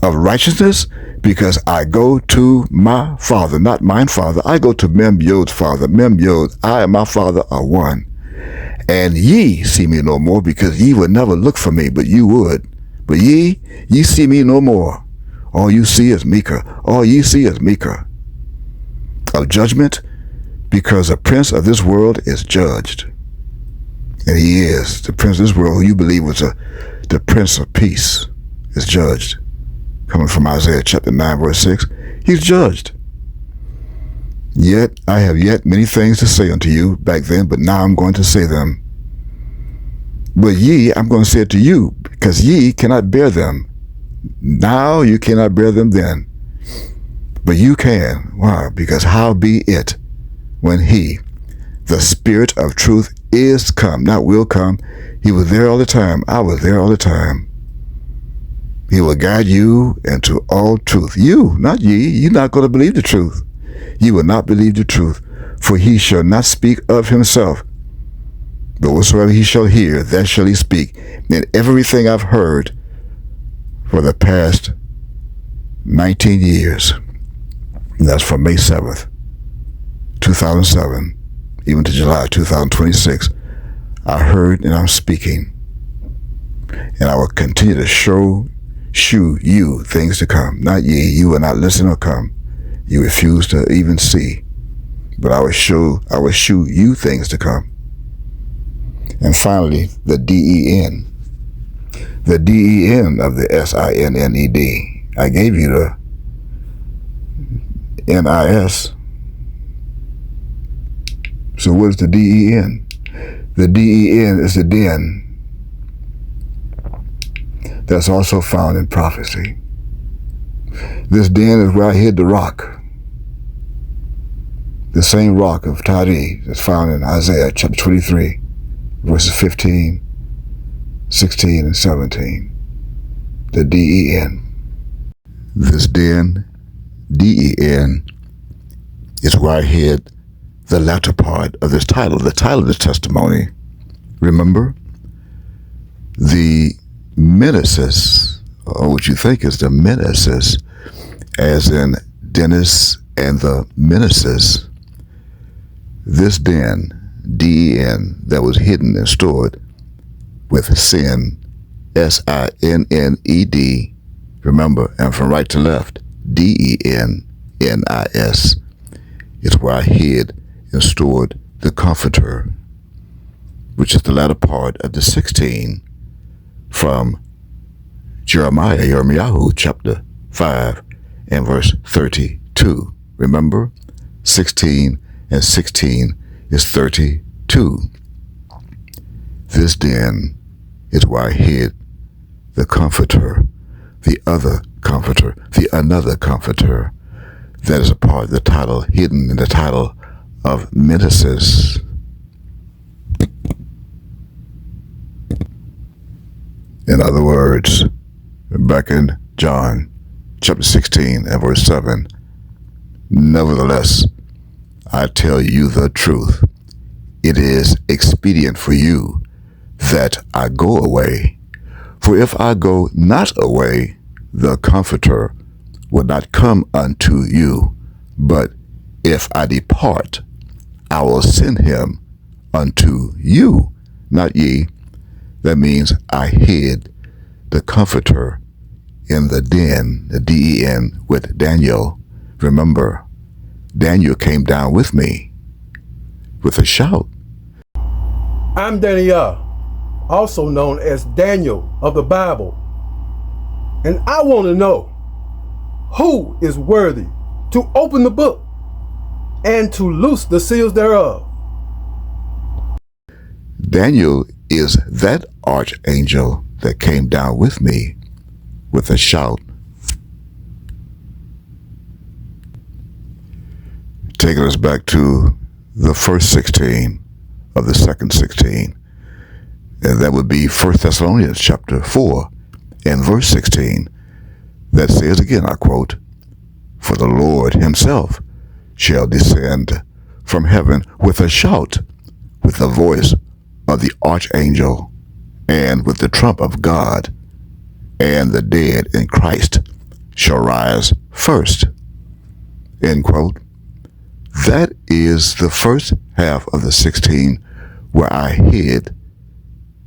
Of righteousness, because I go to my Father, not mine Father. I go to Mem Yod's Father. Mem Yod, I and my Father are one. And ye see me no more, because ye would never look for me, but you would. But ye see me no more. All you see is Micah. All ye see is Micah. Of judgment, because the prince of this world is judged. And he is. The prince of this world, who you believe was the prince of peace, is judged. Coming from Isaiah chapter 9 verse 6, he's judged. Yet I have yet many things to say unto you back then, but now I'm going to say them. But ye, I'm going to say it to you, because ye cannot bear them. Now you cannot bear them then. But you can. Why? Because how be it when he, the Spirit of truth, is come, not will come. He was there all the time. I was there all the time. He will guide you into all truth. You, not ye. You're not going to believe the truth. Ye will not believe the truth, for he shall not speak of himself. But whatsoever he shall hear, that shall he speak. And everything I've heard for the past 19 years, and that's from May 7th, 2007, even to July 2026, I heard and I'm speaking, and I will continue to shew you things to come. Not ye, you will not listen or come. You refuse to even see, but I will shew you things to come. And finally, the DEN. The DEN of the SINNED. I gave you the NIS. So what is the DEN? The DEN is the den that's also found in prophecy. This den is where I hid the rock. The same rock of Tari that's found in Isaiah chapter 23, verses 15, 16, and 17. The DEN. This den, DEN, is where I hid the latter part of this title, the title of this testimony. Remember? The Menaces, or what you think is the Menaces, as in Dennis and the Menaces. This den, DEN, that was hidden and stored with sin, SINNED, remember, and from right to left, DENNIS, is where I hid and stored the Comforter, which is the latter part of the 16 from Jeremiah chapter 5 and verse 32. Remember, 16 and 16 is 32. This den is where I hid the Comforter, the other Comforter, the another Comforter. That is a part of the title, hidden in the title of Menaces. In other words, back in John chapter 16 and verse 7, nevertheless, I tell you the truth. It is expedient for you that I go away. For if I go not away, the Comforter will not come unto you. But if I depart, I will send him unto you, not ye. That means I hid the Comforter in the den, the DEN, with Daniel. Remember, Daniel came down with me with a shout. I'm Daniel, also known as Daniel of the Bible. And I want to know who is worthy to open the book and to loose the seals thereof. Daniel is that archangel that came down with me with a shout. Taking us back to the first 16 of the second 16. And that would be 1 Thessalonians chapter 4 and verse 16. That says again, I quote, "For the Lord himself shall descend from heaven with a shout, with the voice of the archangel, and with the trump of God, and the dead in Christ shall rise first." End quote. That is the first half of the 16 where I hid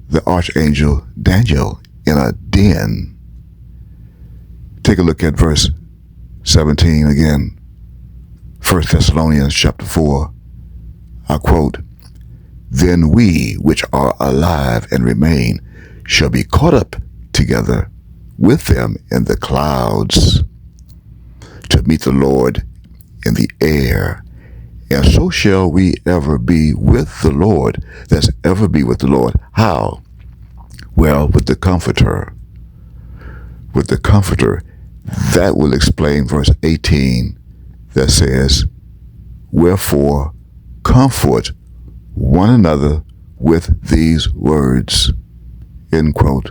the archangel Daniel in a den. Take a look at verse 17 again. 1 Thessalonians chapter 4. I quote, "Then we which are alive and remain shall be caught up together with them in the clouds to meet the Lord in the air. And so shall we ever be with the Lord." That's ever be with the Lord. How? Well, with the Comforter. With the Comforter. That will explain verse 18 that says, "Wherefore comfort one another with these words." End quote.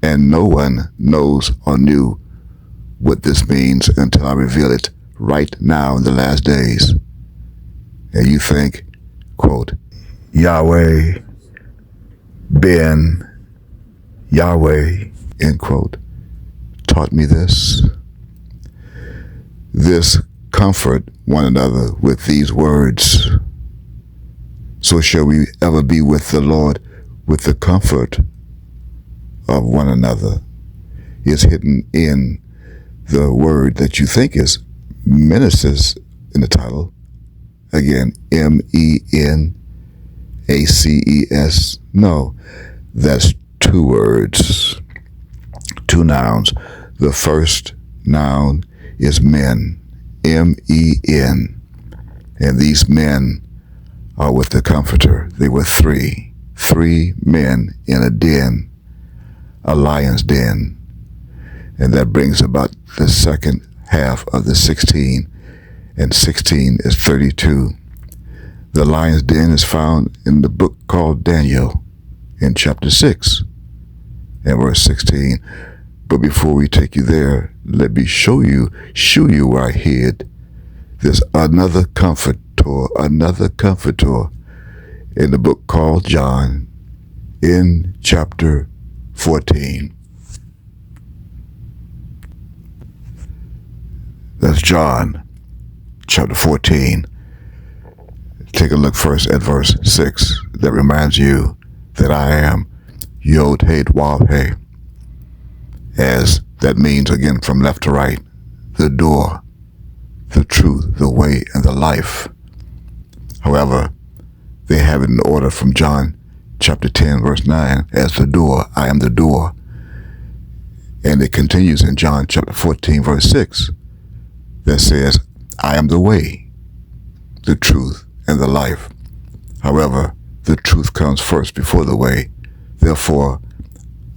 And no one knows or knew what this means until I reveal it right now in the last days. And you think, quote, Yahweh, Ben, Yahweh, end quote, taught me this. This comfort one another with these words. So shall we ever be with the Lord with the comfort of one another. Is hidden in the word that you think is Menaces in the title. Again, Menaces. No, that's two words, two nouns. The first noun is men, men, and these men are with the Comforter. They were three men in a den, a lion's den, and that brings about the second half of the 16, and 16 is 32. The lion's den is found in the book called Daniel in chapter 6 and verse 16. But before we take you there, let me show you where I hid. There's another comforter in the book called John in chapter 14. That's John chapter 14. Take a look first at verse 6. That reminds you that I am Yod He Wav He. As that means, again, from left to right, the door, the truth, the way, and the life. However, they have it in order from John chapter 10, verse 9, as the door, I am the door. And it continues in John chapter 14, verse 6, that says, I am the way, the truth, and the life. However, the truth comes first before the way. Therefore,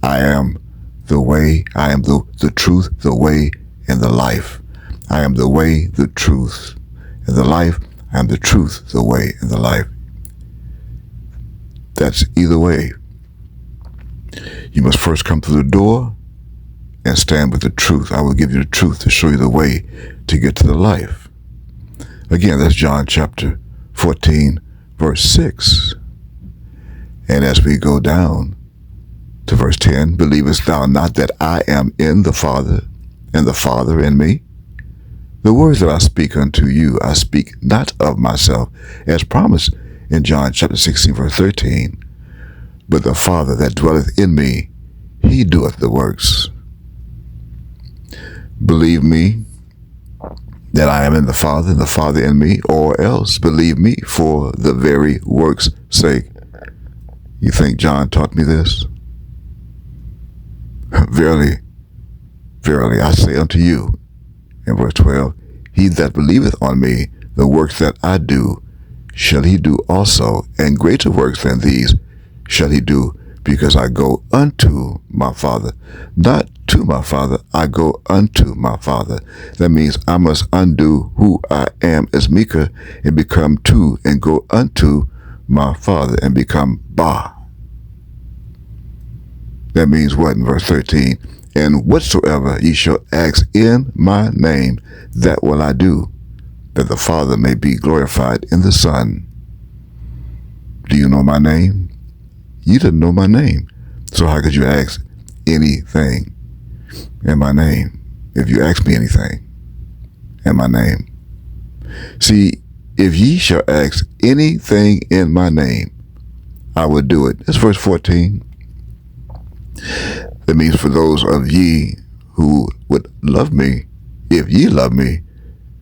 I am the way, I am the truth, the way, and the life. I am the way, the truth, and the life. I am the truth, the way, and the life. That's either way. You must first come through the door and stand with the truth. I will give you the truth to show you the way to get to the life. Again, that's John chapter 14, verse 6. And as we go down to verse 10, believest thou not that I am in the Father, and the Father in me? The words that I speak unto you, I speak not of myself, as promised in John chapter 16, verse 13. But the Father that dwelleth in me, he doeth the works. Believe me that I am in the Father, and the Father in me, or else believe me for the very works' sake. You think John taught me this? Verily, verily, I say unto you, in verse 12, he that believeth on me, the works that I do, shall he do also, and greater works than these shall he do, because I go unto my Father. Not to my Father, I go unto my Father. That means I must undo who I am as Micah and become to and go unto my Father and become Ba. That means what in verse 13? And whatsoever ye shall ask in my name, that will I do, that the Father may be glorified in the Son. Do you know my name? You didn't know my name. So how could you ask anything in my name if you ask me anything in my name? See, if ye shall ask anything in my name, I will do it. That's verse 14. That means for those of ye who would love me, if ye love me,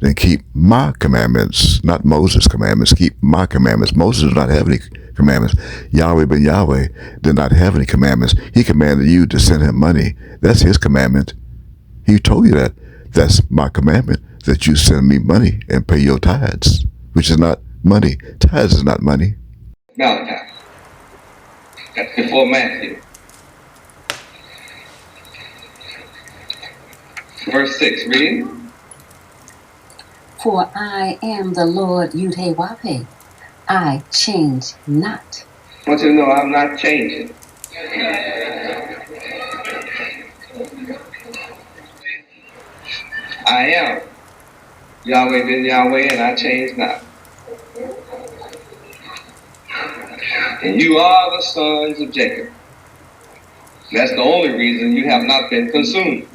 then keep my commandments, not Moses' commandments, keep my commandments. Moses did not have any commandments. Yahweh ben Yahweh did not have any commandments. He commanded you to send him money. That's his commandment. He told you that. That's my commandment, that you send me money and pay your tithes, which is not money. Tithes is not money. Malachi. That's before Matthew. Verse 6, read. For I am the Lord Yud He Wav He. I change not. I want you to know I'm not changing. I am Yahweh ben Yahweh, and I change not. And you are the sons of Jacob. That's the only reason you have not been consumed,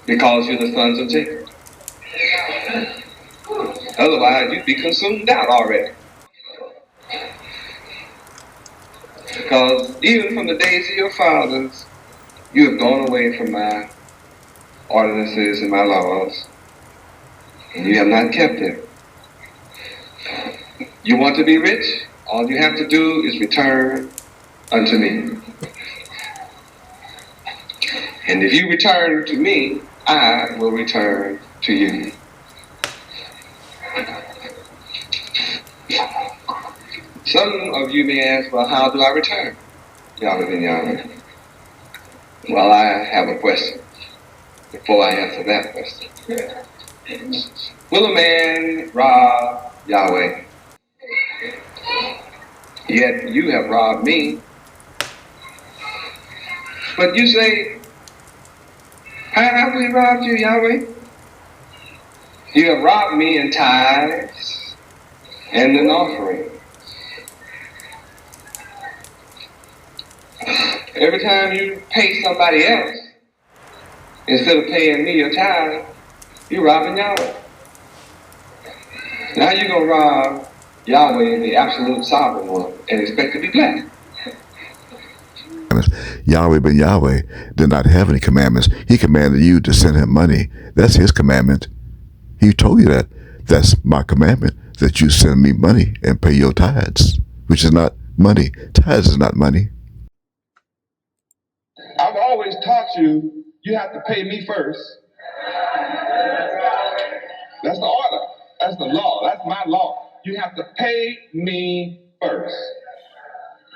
because you're the sons of Jacob. Otherwise, you'd be consumed out already. Because even from the days of your fathers, you have gone away from my ordinances and my laws, and you have not kept them. You want to be rich? All you have to do is return unto me. And if you return to me, I will return to you. Some of you may ask, well, how do I return? Yahweh ben Yahweh. Well, I have a question before I answer that question. Will a man rob Yahweh? Yet you have robbed me. But you say, how have we robbed you, Yahweh? You have robbed me in tithes and in offerings. Every time you pay somebody else, instead of paying me your tithe, you're robbing Yahweh. Now you're going to rob Yahweh, the absolute sovereign one, and expect to be blessed. Yahweh ben Yahweh did not have any commandments. He commanded you to send him money. That's his commandment. He told you that. That's my commandment, that you send me money and pay your tithes, which is not money. Tithes is not money. I've always taught you, you have to pay me first. That's the order. That's the law. That's my law. You have to pay me first.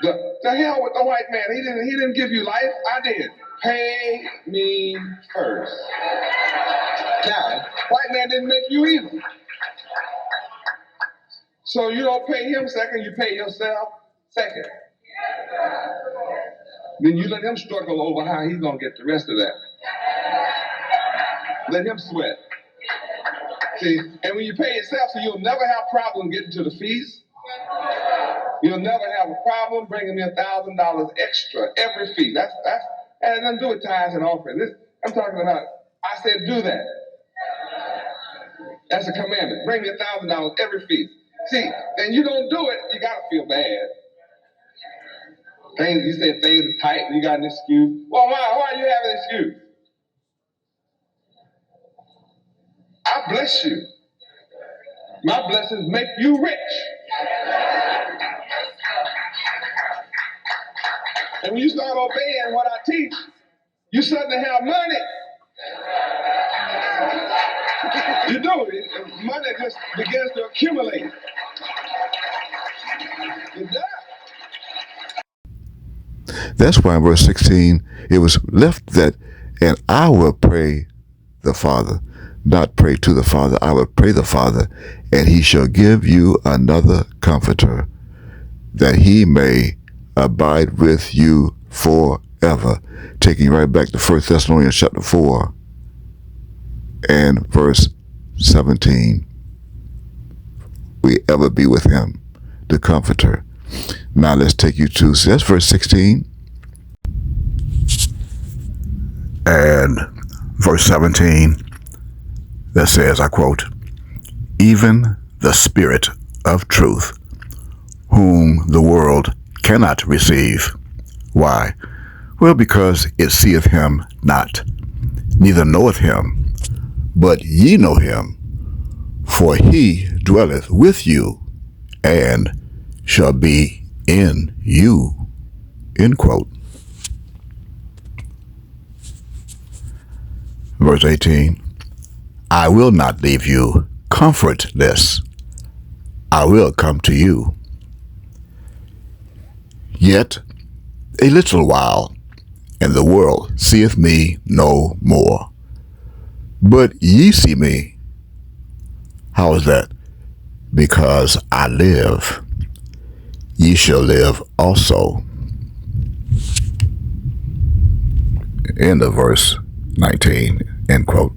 The hell with the white man. He didn't give you life. I did. Pay me first. Now, white man didn't make you either. So you don't pay him second, you pay yourself second. Then you let him struggle over how he's going to get the rest of that. Let him sweat. See, and when you pay yourself, so you'll never have a problem getting to the feast. You'll never have a problem bringing me $1,000 extra every feast. That has nothing to do with tithes and offerings. I'm talking about, I said do that. That's a commandment. Bring me $1,000 every feast. See, and you don't do it, you got to feel bad. You said things are tight and you got an excuse. Well, why you have an excuse? I bless you. My blessings make you rich. And when you start obeying what I teach, you suddenly have money. You do it. Money just begins to accumulate. It does. That's why in verse 16, it was left that, and I will pray the Father, not pray to the Father. I will pray the Father, and he shall give you another comforter, that he may abide with you forever. Taking you right back to 1 Thessalonians chapter 4 and verse 17. We ever be with him, the comforter. Now let's take you to, so that's verse 16 and verse 17 that says, I quote, even the Spirit of truth, whom the world cannot receive. Why? Well, because it seeth him not, neither knoweth him, but ye know him, for he dwelleth with you and shall be in you. End quote. Verse 18, I will not leave you comfortless. I will come to you. Yet a little while, and the world seeth me no more. But ye see me. How is that? Because I live, ye shall live also. End of verse 19, end quote.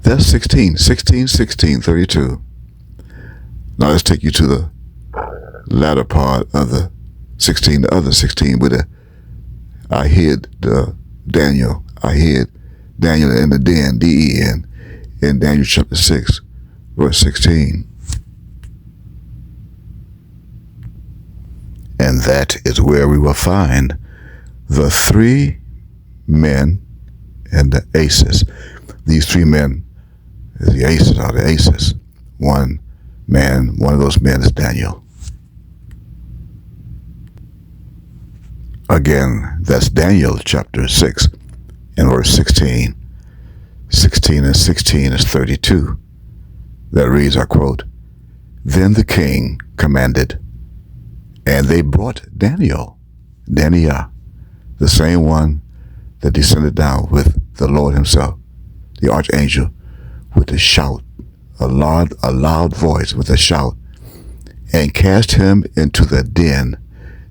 That's 16, 32. Now let's take you to the latter part of the 16, the other 16, with I hid Daniel in the den, D-E-N, in Daniel chapter 6, verse 16. And that is where we will find the three men and the aces. These three men, the aces are the aces. One of those men is Daniel. Again, that's Daniel chapter 6 and verse 16. 16 and 16 is 32. That reads, I quote, Then the king commanded, and they brought Daniel, the same one that descended down with the Lord himself, the archangel, with a shout, a loud voice with a shout, and cast him into the den,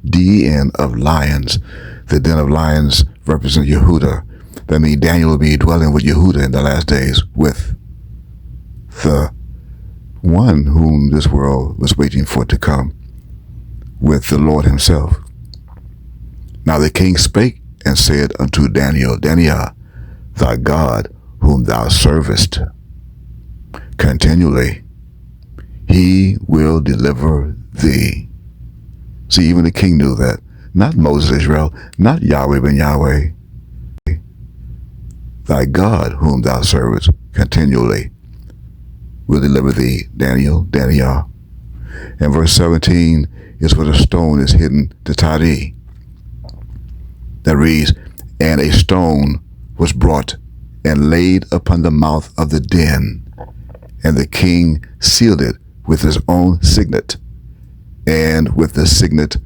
D-E-N of lions. The den of lions represent Yehuda. That means Daniel will be dwelling with Yehuda in the last days, with the one whom this world was waiting for to come, with the Lord himself. Now the king spake and said unto Daniel, Daniel, thy God, whom thou servest continually, he will deliver thee. See, even the king knew that. Not Moses, Israel, not Yahweh ben Yahweh. Thy God, whom thou servest continually, will deliver thee, Daniel. And verse 17 is where the stone is hidden, the Tari. That reads, And a stone was brought and laid upon the mouth of the den, and the king sealed it with his own signet, and with the signet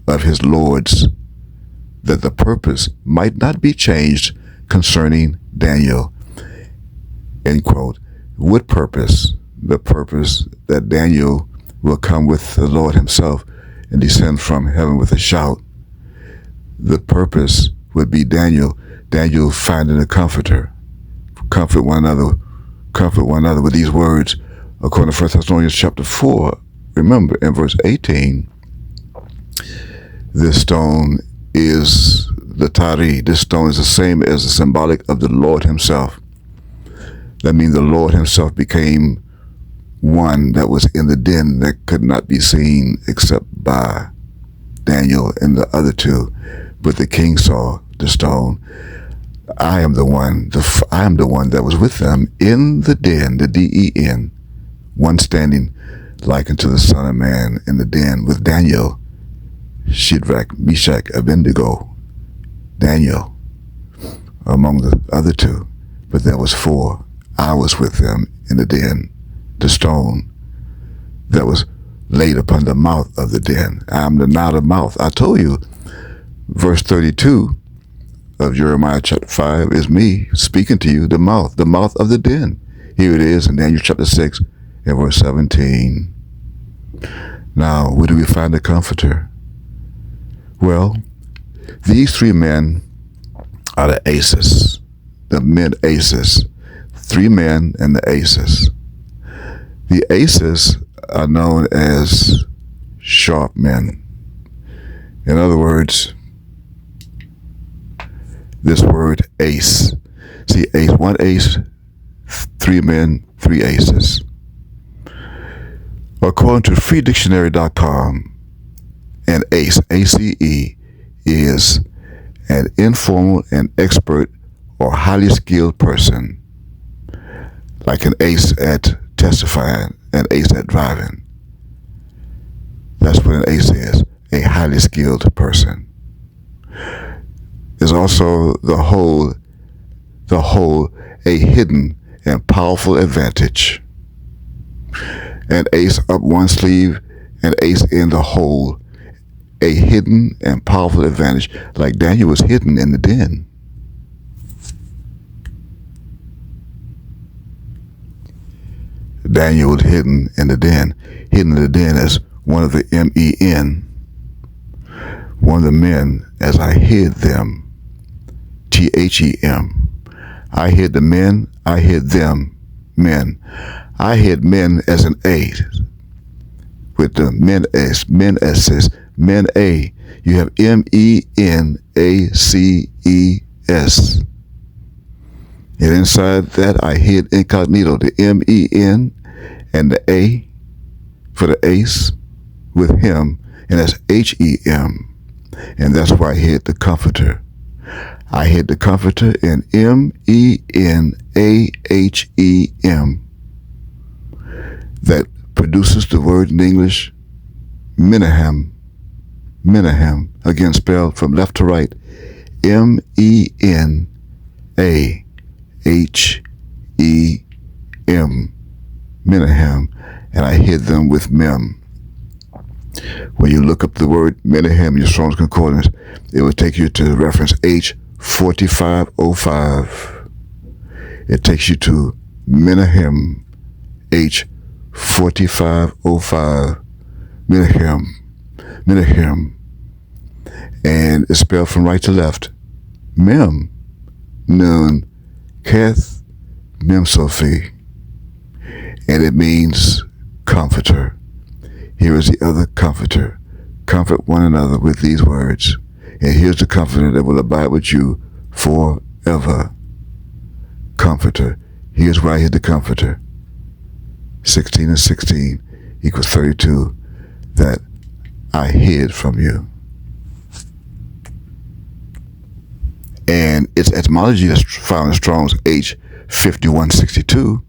of his lords, that the purpose might not be changed concerning Daniel. End quote. What purpose? The purpose that Daniel will come with the Lord himself and descend from heaven with a shout. The purpose would be Daniel finding a comforter. Comfort one another with these words, according to 1 Thessalonians chapter 4. Remember, in verse 18, this stone is the Tari. This stone is the same as the symbolic of the Lord himself. That means the Lord himself became one that was in the den that could not be seen except by Daniel and the other two. But the king saw the stone. I am the one that was with them in the den, the D-E-N, one standing like unto the Son of Man in the den with Daniel, Shadrach, Meshach, Abednego, Daniel among the other two. But there was four. I was with them in the den, the stone that was laid upon the mouth of the den. I am now the mouth. I told you, verse 32 of Jeremiah chapter 5 is me speaking to you, the mouth of the den. Here it is in Daniel chapter 6 and verse 17. Now, where do we find the comforter? Well, these three men are the aces, the men aces. Three men and the aces. The aces are known as sharp men. In other words, this word ace. See, ace, one ace, three men, three aces. According to freedictionary.com, an ace, A-C-E, is an informal and expert or highly skilled person, like an ace at testifying, an ace at driving. That's what an ace is, a highly skilled person. There's also the whole, a hidden and powerful advantage. An ace up one sleeve, an ace in the whole, a hidden and powerful advantage, like Daniel was hidden in the den. Daniel was hidden in the den as one of the M-E-N, one of the men, as I hid them, T-H-E-M. I hid the men, I hid them, men. I hid men as an A, with the Menaces, men A. You have M-E-N-A-C-E-S. And inside that, I hid incognito, the M-E-N, and the A for the ace with him, and that's H-E-M. And that's why I hid the Comforter. I hid the Comforter in M-E-N-A-H-E-M. That produces the word in English, Menahem. Menahem, again spelled from left to right, M-E-N-A-H-E-M. Menahem, and I hid them with Mem. When you look up the word Menahem in your Strong's Concordance, it will take you to reference H4505. It takes you to Menahem, H4505. Menahem. Menahem. And it's spelled from right to left. Mem, Nun, Keth, Mem Sophie. And it means comforter. Here is the other comforter. Comfort one another with these words. And here's the comforter that will abide with you forever. Comforter. Here's where I hid the comforter. 16 and 16 equals 32. That I hid from you. And its etymology is found in Strong's H5162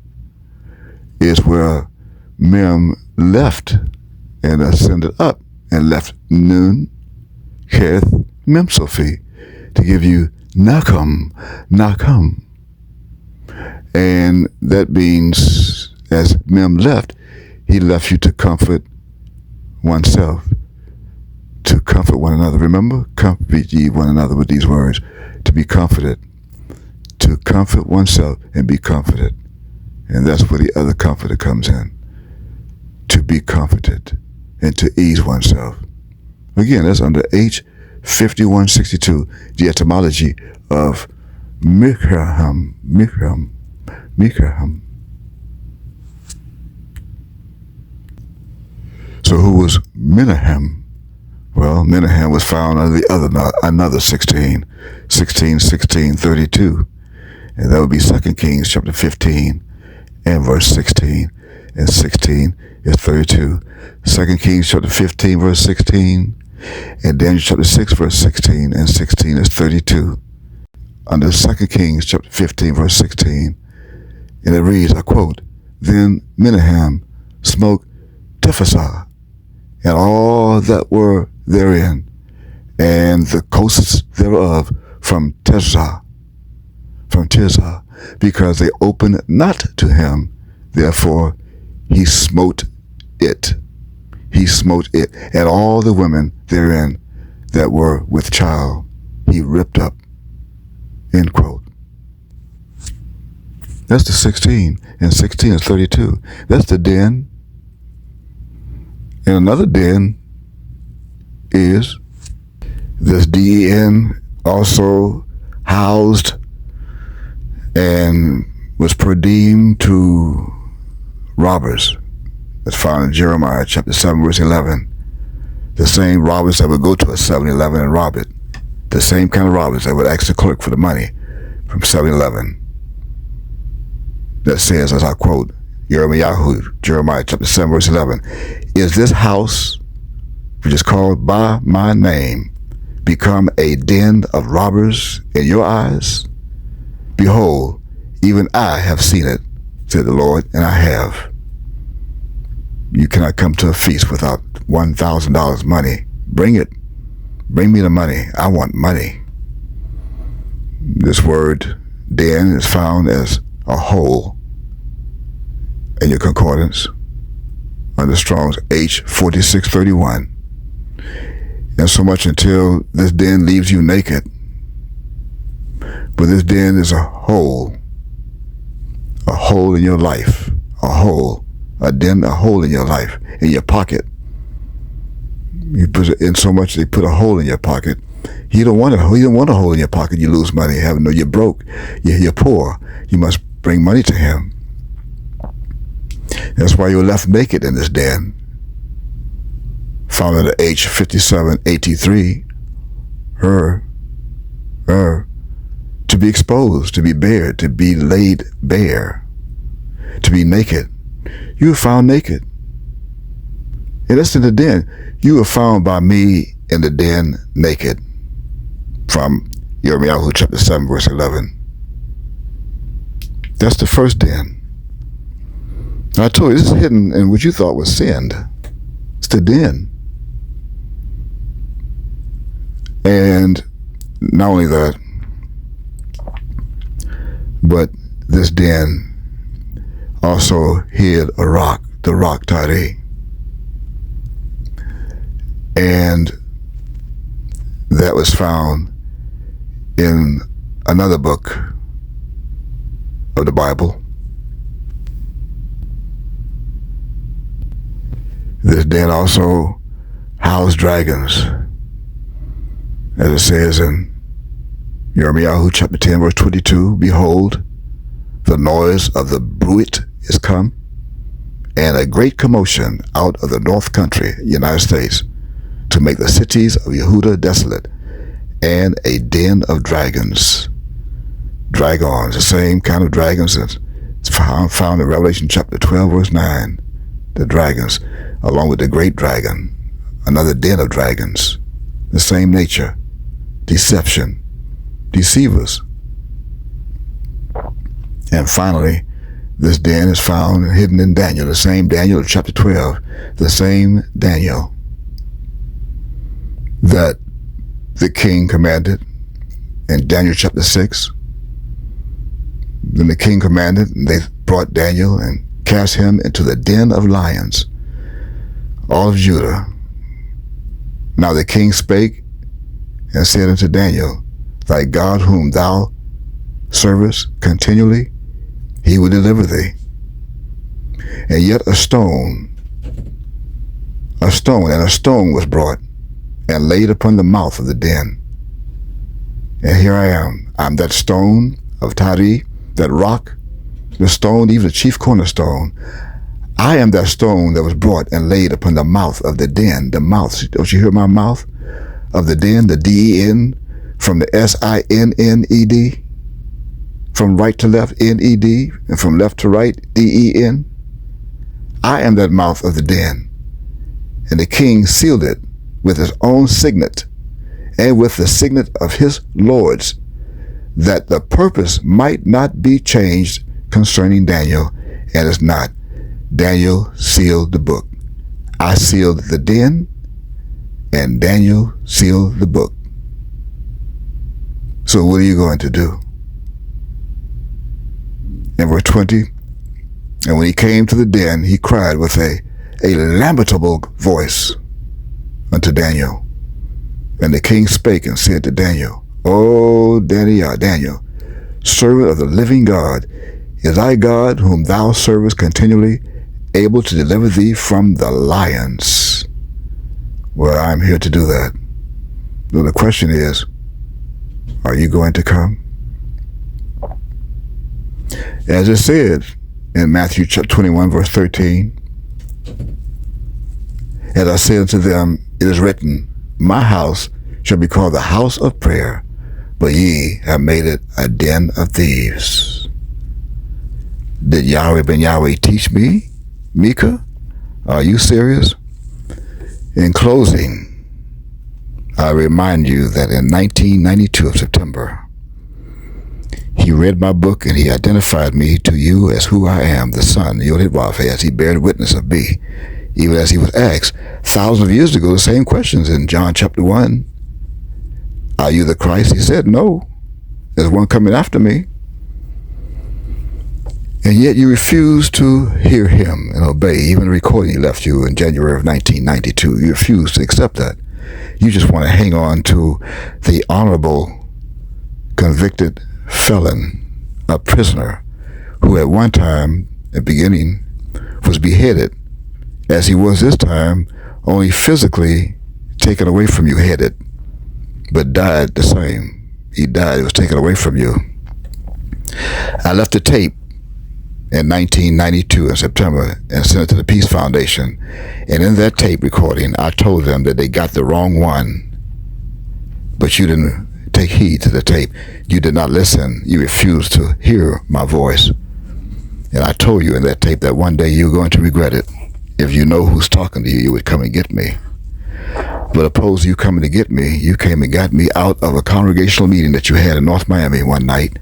is where Mem left and ascended up and left Nun, Keth, Mem Sophie to give you Nakum, Nakum. And that means as Mem left, he left you to comfort oneself, to comfort one another. Remember, comfort ye one another with these words, to be comforted, to comfort oneself and be comforted. And that's where the other comforter comes in, to be comforted and to ease oneself. Again, that's under H5162, the etymology of Mikaham, Mikaham, Mikaham. So who was Menahem? Well, Menahem was found under the other, another 16, 32. And that would be 2 Kings chapter 15 and verse 16. And 16 is 32. 2 Kings chapter 15 verse 16. And Daniel chapter 6 verse 16. And 16 is 32. Under 2 Kings chapter 15 verse 16. And it reads, I quote, Then Menahem smote Tiphsah, and all that were therein, and the coasts thereof from Tirzah, because they opened not to him. Therefore he smote it. He smote it, and all the women therein that were with child he ripped up. End quote. That's the 16, and 16 is 32. That's the den. And another den is this den also housed and was redeemed to robbers. That's found in Jeremiah chapter 7 verse 11. The same robbers that would go to a 7-Eleven and rob it. The same kind of robbers that would ask the clerk for the money from 7-Eleven. That says, as I quote, Jeremiah chapter 7 verse 11, Is this house, which is called by my name, become a den of robbers in your eyes? Behold, even I have seen it, said the Lord, and I have. You cannot come to a feast without $1,000 money. Bring it. Bring me the money. I want money. This word den is found as a hole in your concordance under Strong's H4631. And so much until this den leaves you naked. But this den is a hole in your life, a hole in your life, in your pocket. You put it in so much they put a hole in your pocket. You don't want a hole in your pocket. You lose money. You're broke. You're poor. You must bring money to him. That's why you're left naked in this den. Found under H5783, to be exposed, to be bared, to be laid bare, to be naked, You were found naked. And that's in the den. You were found by me in the den naked. From Jeremiah chapter 7, verse 11. That's the first den. I told you, this is hidden in what you thought was sinned. It's the den. And not only that, but this den also hid a rock, the rock Pt-2. And that was found in another book of the Bible. This den also housed dragons, as it says in Jeremiah chapter 10, verse 22, behold, the noise of the bruit is come, and a great commotion out of the north country, United States, to make the cities of Yehuda desolate, and a den of dragons. Dragons, the same kind of dragons that's found in Revelation chapter 12, verse 9. The dragons, along with the great dragon, another den of dragons, the same nature, deception, deceivers. And finally, this den is found and hidden in Daniel, the same Daniel of chapter 12, the same Daniel that the king commanded in Daniel chapter 6. Then the king commanded, and they brought Daniel and cast him into the den of lions, all of Judah. Now the king spake and said unto Daniel, thy God whom thou servest continually, he will deliver thee. And yet a stone was brought and laid upon the mouth of the den. And here I am. I'm that stone of Pt-2, that rock, the stone, even the chief cornerstone. I am that stone that was brought and laid upon the mouth of the den. The mouth, don't you hear my mouth? Of the den, the D-E-N, from the S-I-N-N-E-D, from right to left, N-E-D, and from left to right, D-E-N. I am that mouth of the den. And the king sealed it with his own signet, and with the signet of his lords, that the purpose might not be changed concerning Daniel, and is not. Daniel sealed the book. I sealed the den, and Daniel sealed the book. So what are you going to do? In verse 20, and when he came to the den, he cried with a lamentable voice unto Daniel. And the king spake and said to Daniel, O Daniel, servant of the living God, is thy God, whom thou servest continually, able to deliver thee from the lions? Well, I'm here to do that. So the question is, are you going to come? As it said in Matthew chapter 21, verse 13, as I said unto them, it is written, my house shall be called the house of prayer, but ye have made it a den of thieves. Did Yahweh ben Yahweh teach me, Mika? Are you serious? In closing, I remind you that in 1992 of September, he read my book and he identified me to you as who I am, the Son, Yod-Heh-Vav, as he bared witness of me, even as he was asked thousands of years ago the same questions in John chapter 1. Are you the Christ? He said, no, there's one coming after me. And yet you refuse to hear him and obey. Even the recording he left you in January of 1992, you refuse to accept that. You just want to hang on to the honorable convicted felon, a prisoner, who at one time, at the beginning, was beheaded, as he was this time, only physically taken away from you, headed, but died the same. He died, it was taken away from you. I left a tape in 1992 in September and sent it to the Peace Foundation. And in that tape recording, I told them that they got the wrong one. But you didn't take heed to the tape. You did not listen. You refused to hear my voice. And I told you in that tape that one day you're going to regret it. If you know who's talking to you, you would come and get me. But opposed to you coming to get me, you came and got me out of a congregational meeting that you had in North Miami one night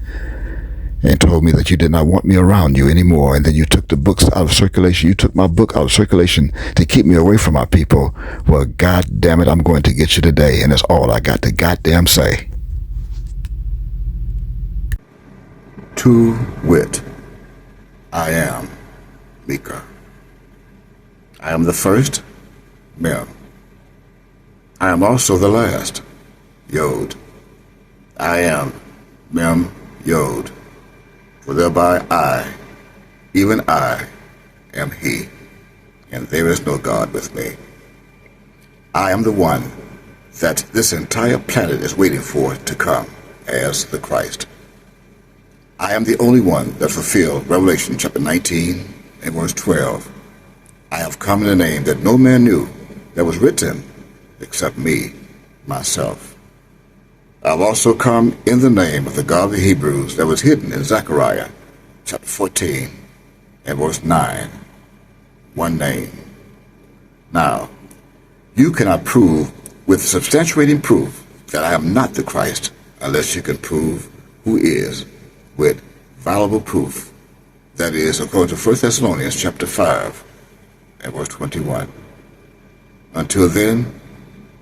and told me that you did not want me around you anymore. And then you took the books out of circulation. You took my book out of circulation to keep me away from my people. Well, God damn it, I'm going to get you today. And that's all I got to goddamn say. To wit, I am Mika. I am the first, Mem. I am also the last, Yod. I am Mem Yod. For thereby I, even I, am He, and there is no God with me. I am the one that this entire planet is waiting for to come as the Christ. I am the only one that fulfilled Revelation chapter 19 and verse 12. I have come in a name that no man knew that was written except me, myself. I've also come in the name of the God of the Hebrews that was hidden in Zechariah chapter 14 and verse 9. One name. Now, you cannot prove with substantiating proof that I am not the Christ unless you can prove who is with valuable proof. That is, according to 1 Thessalonians chapter 5 and verse 21. Until then,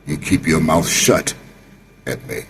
you keep your mouth shut at me.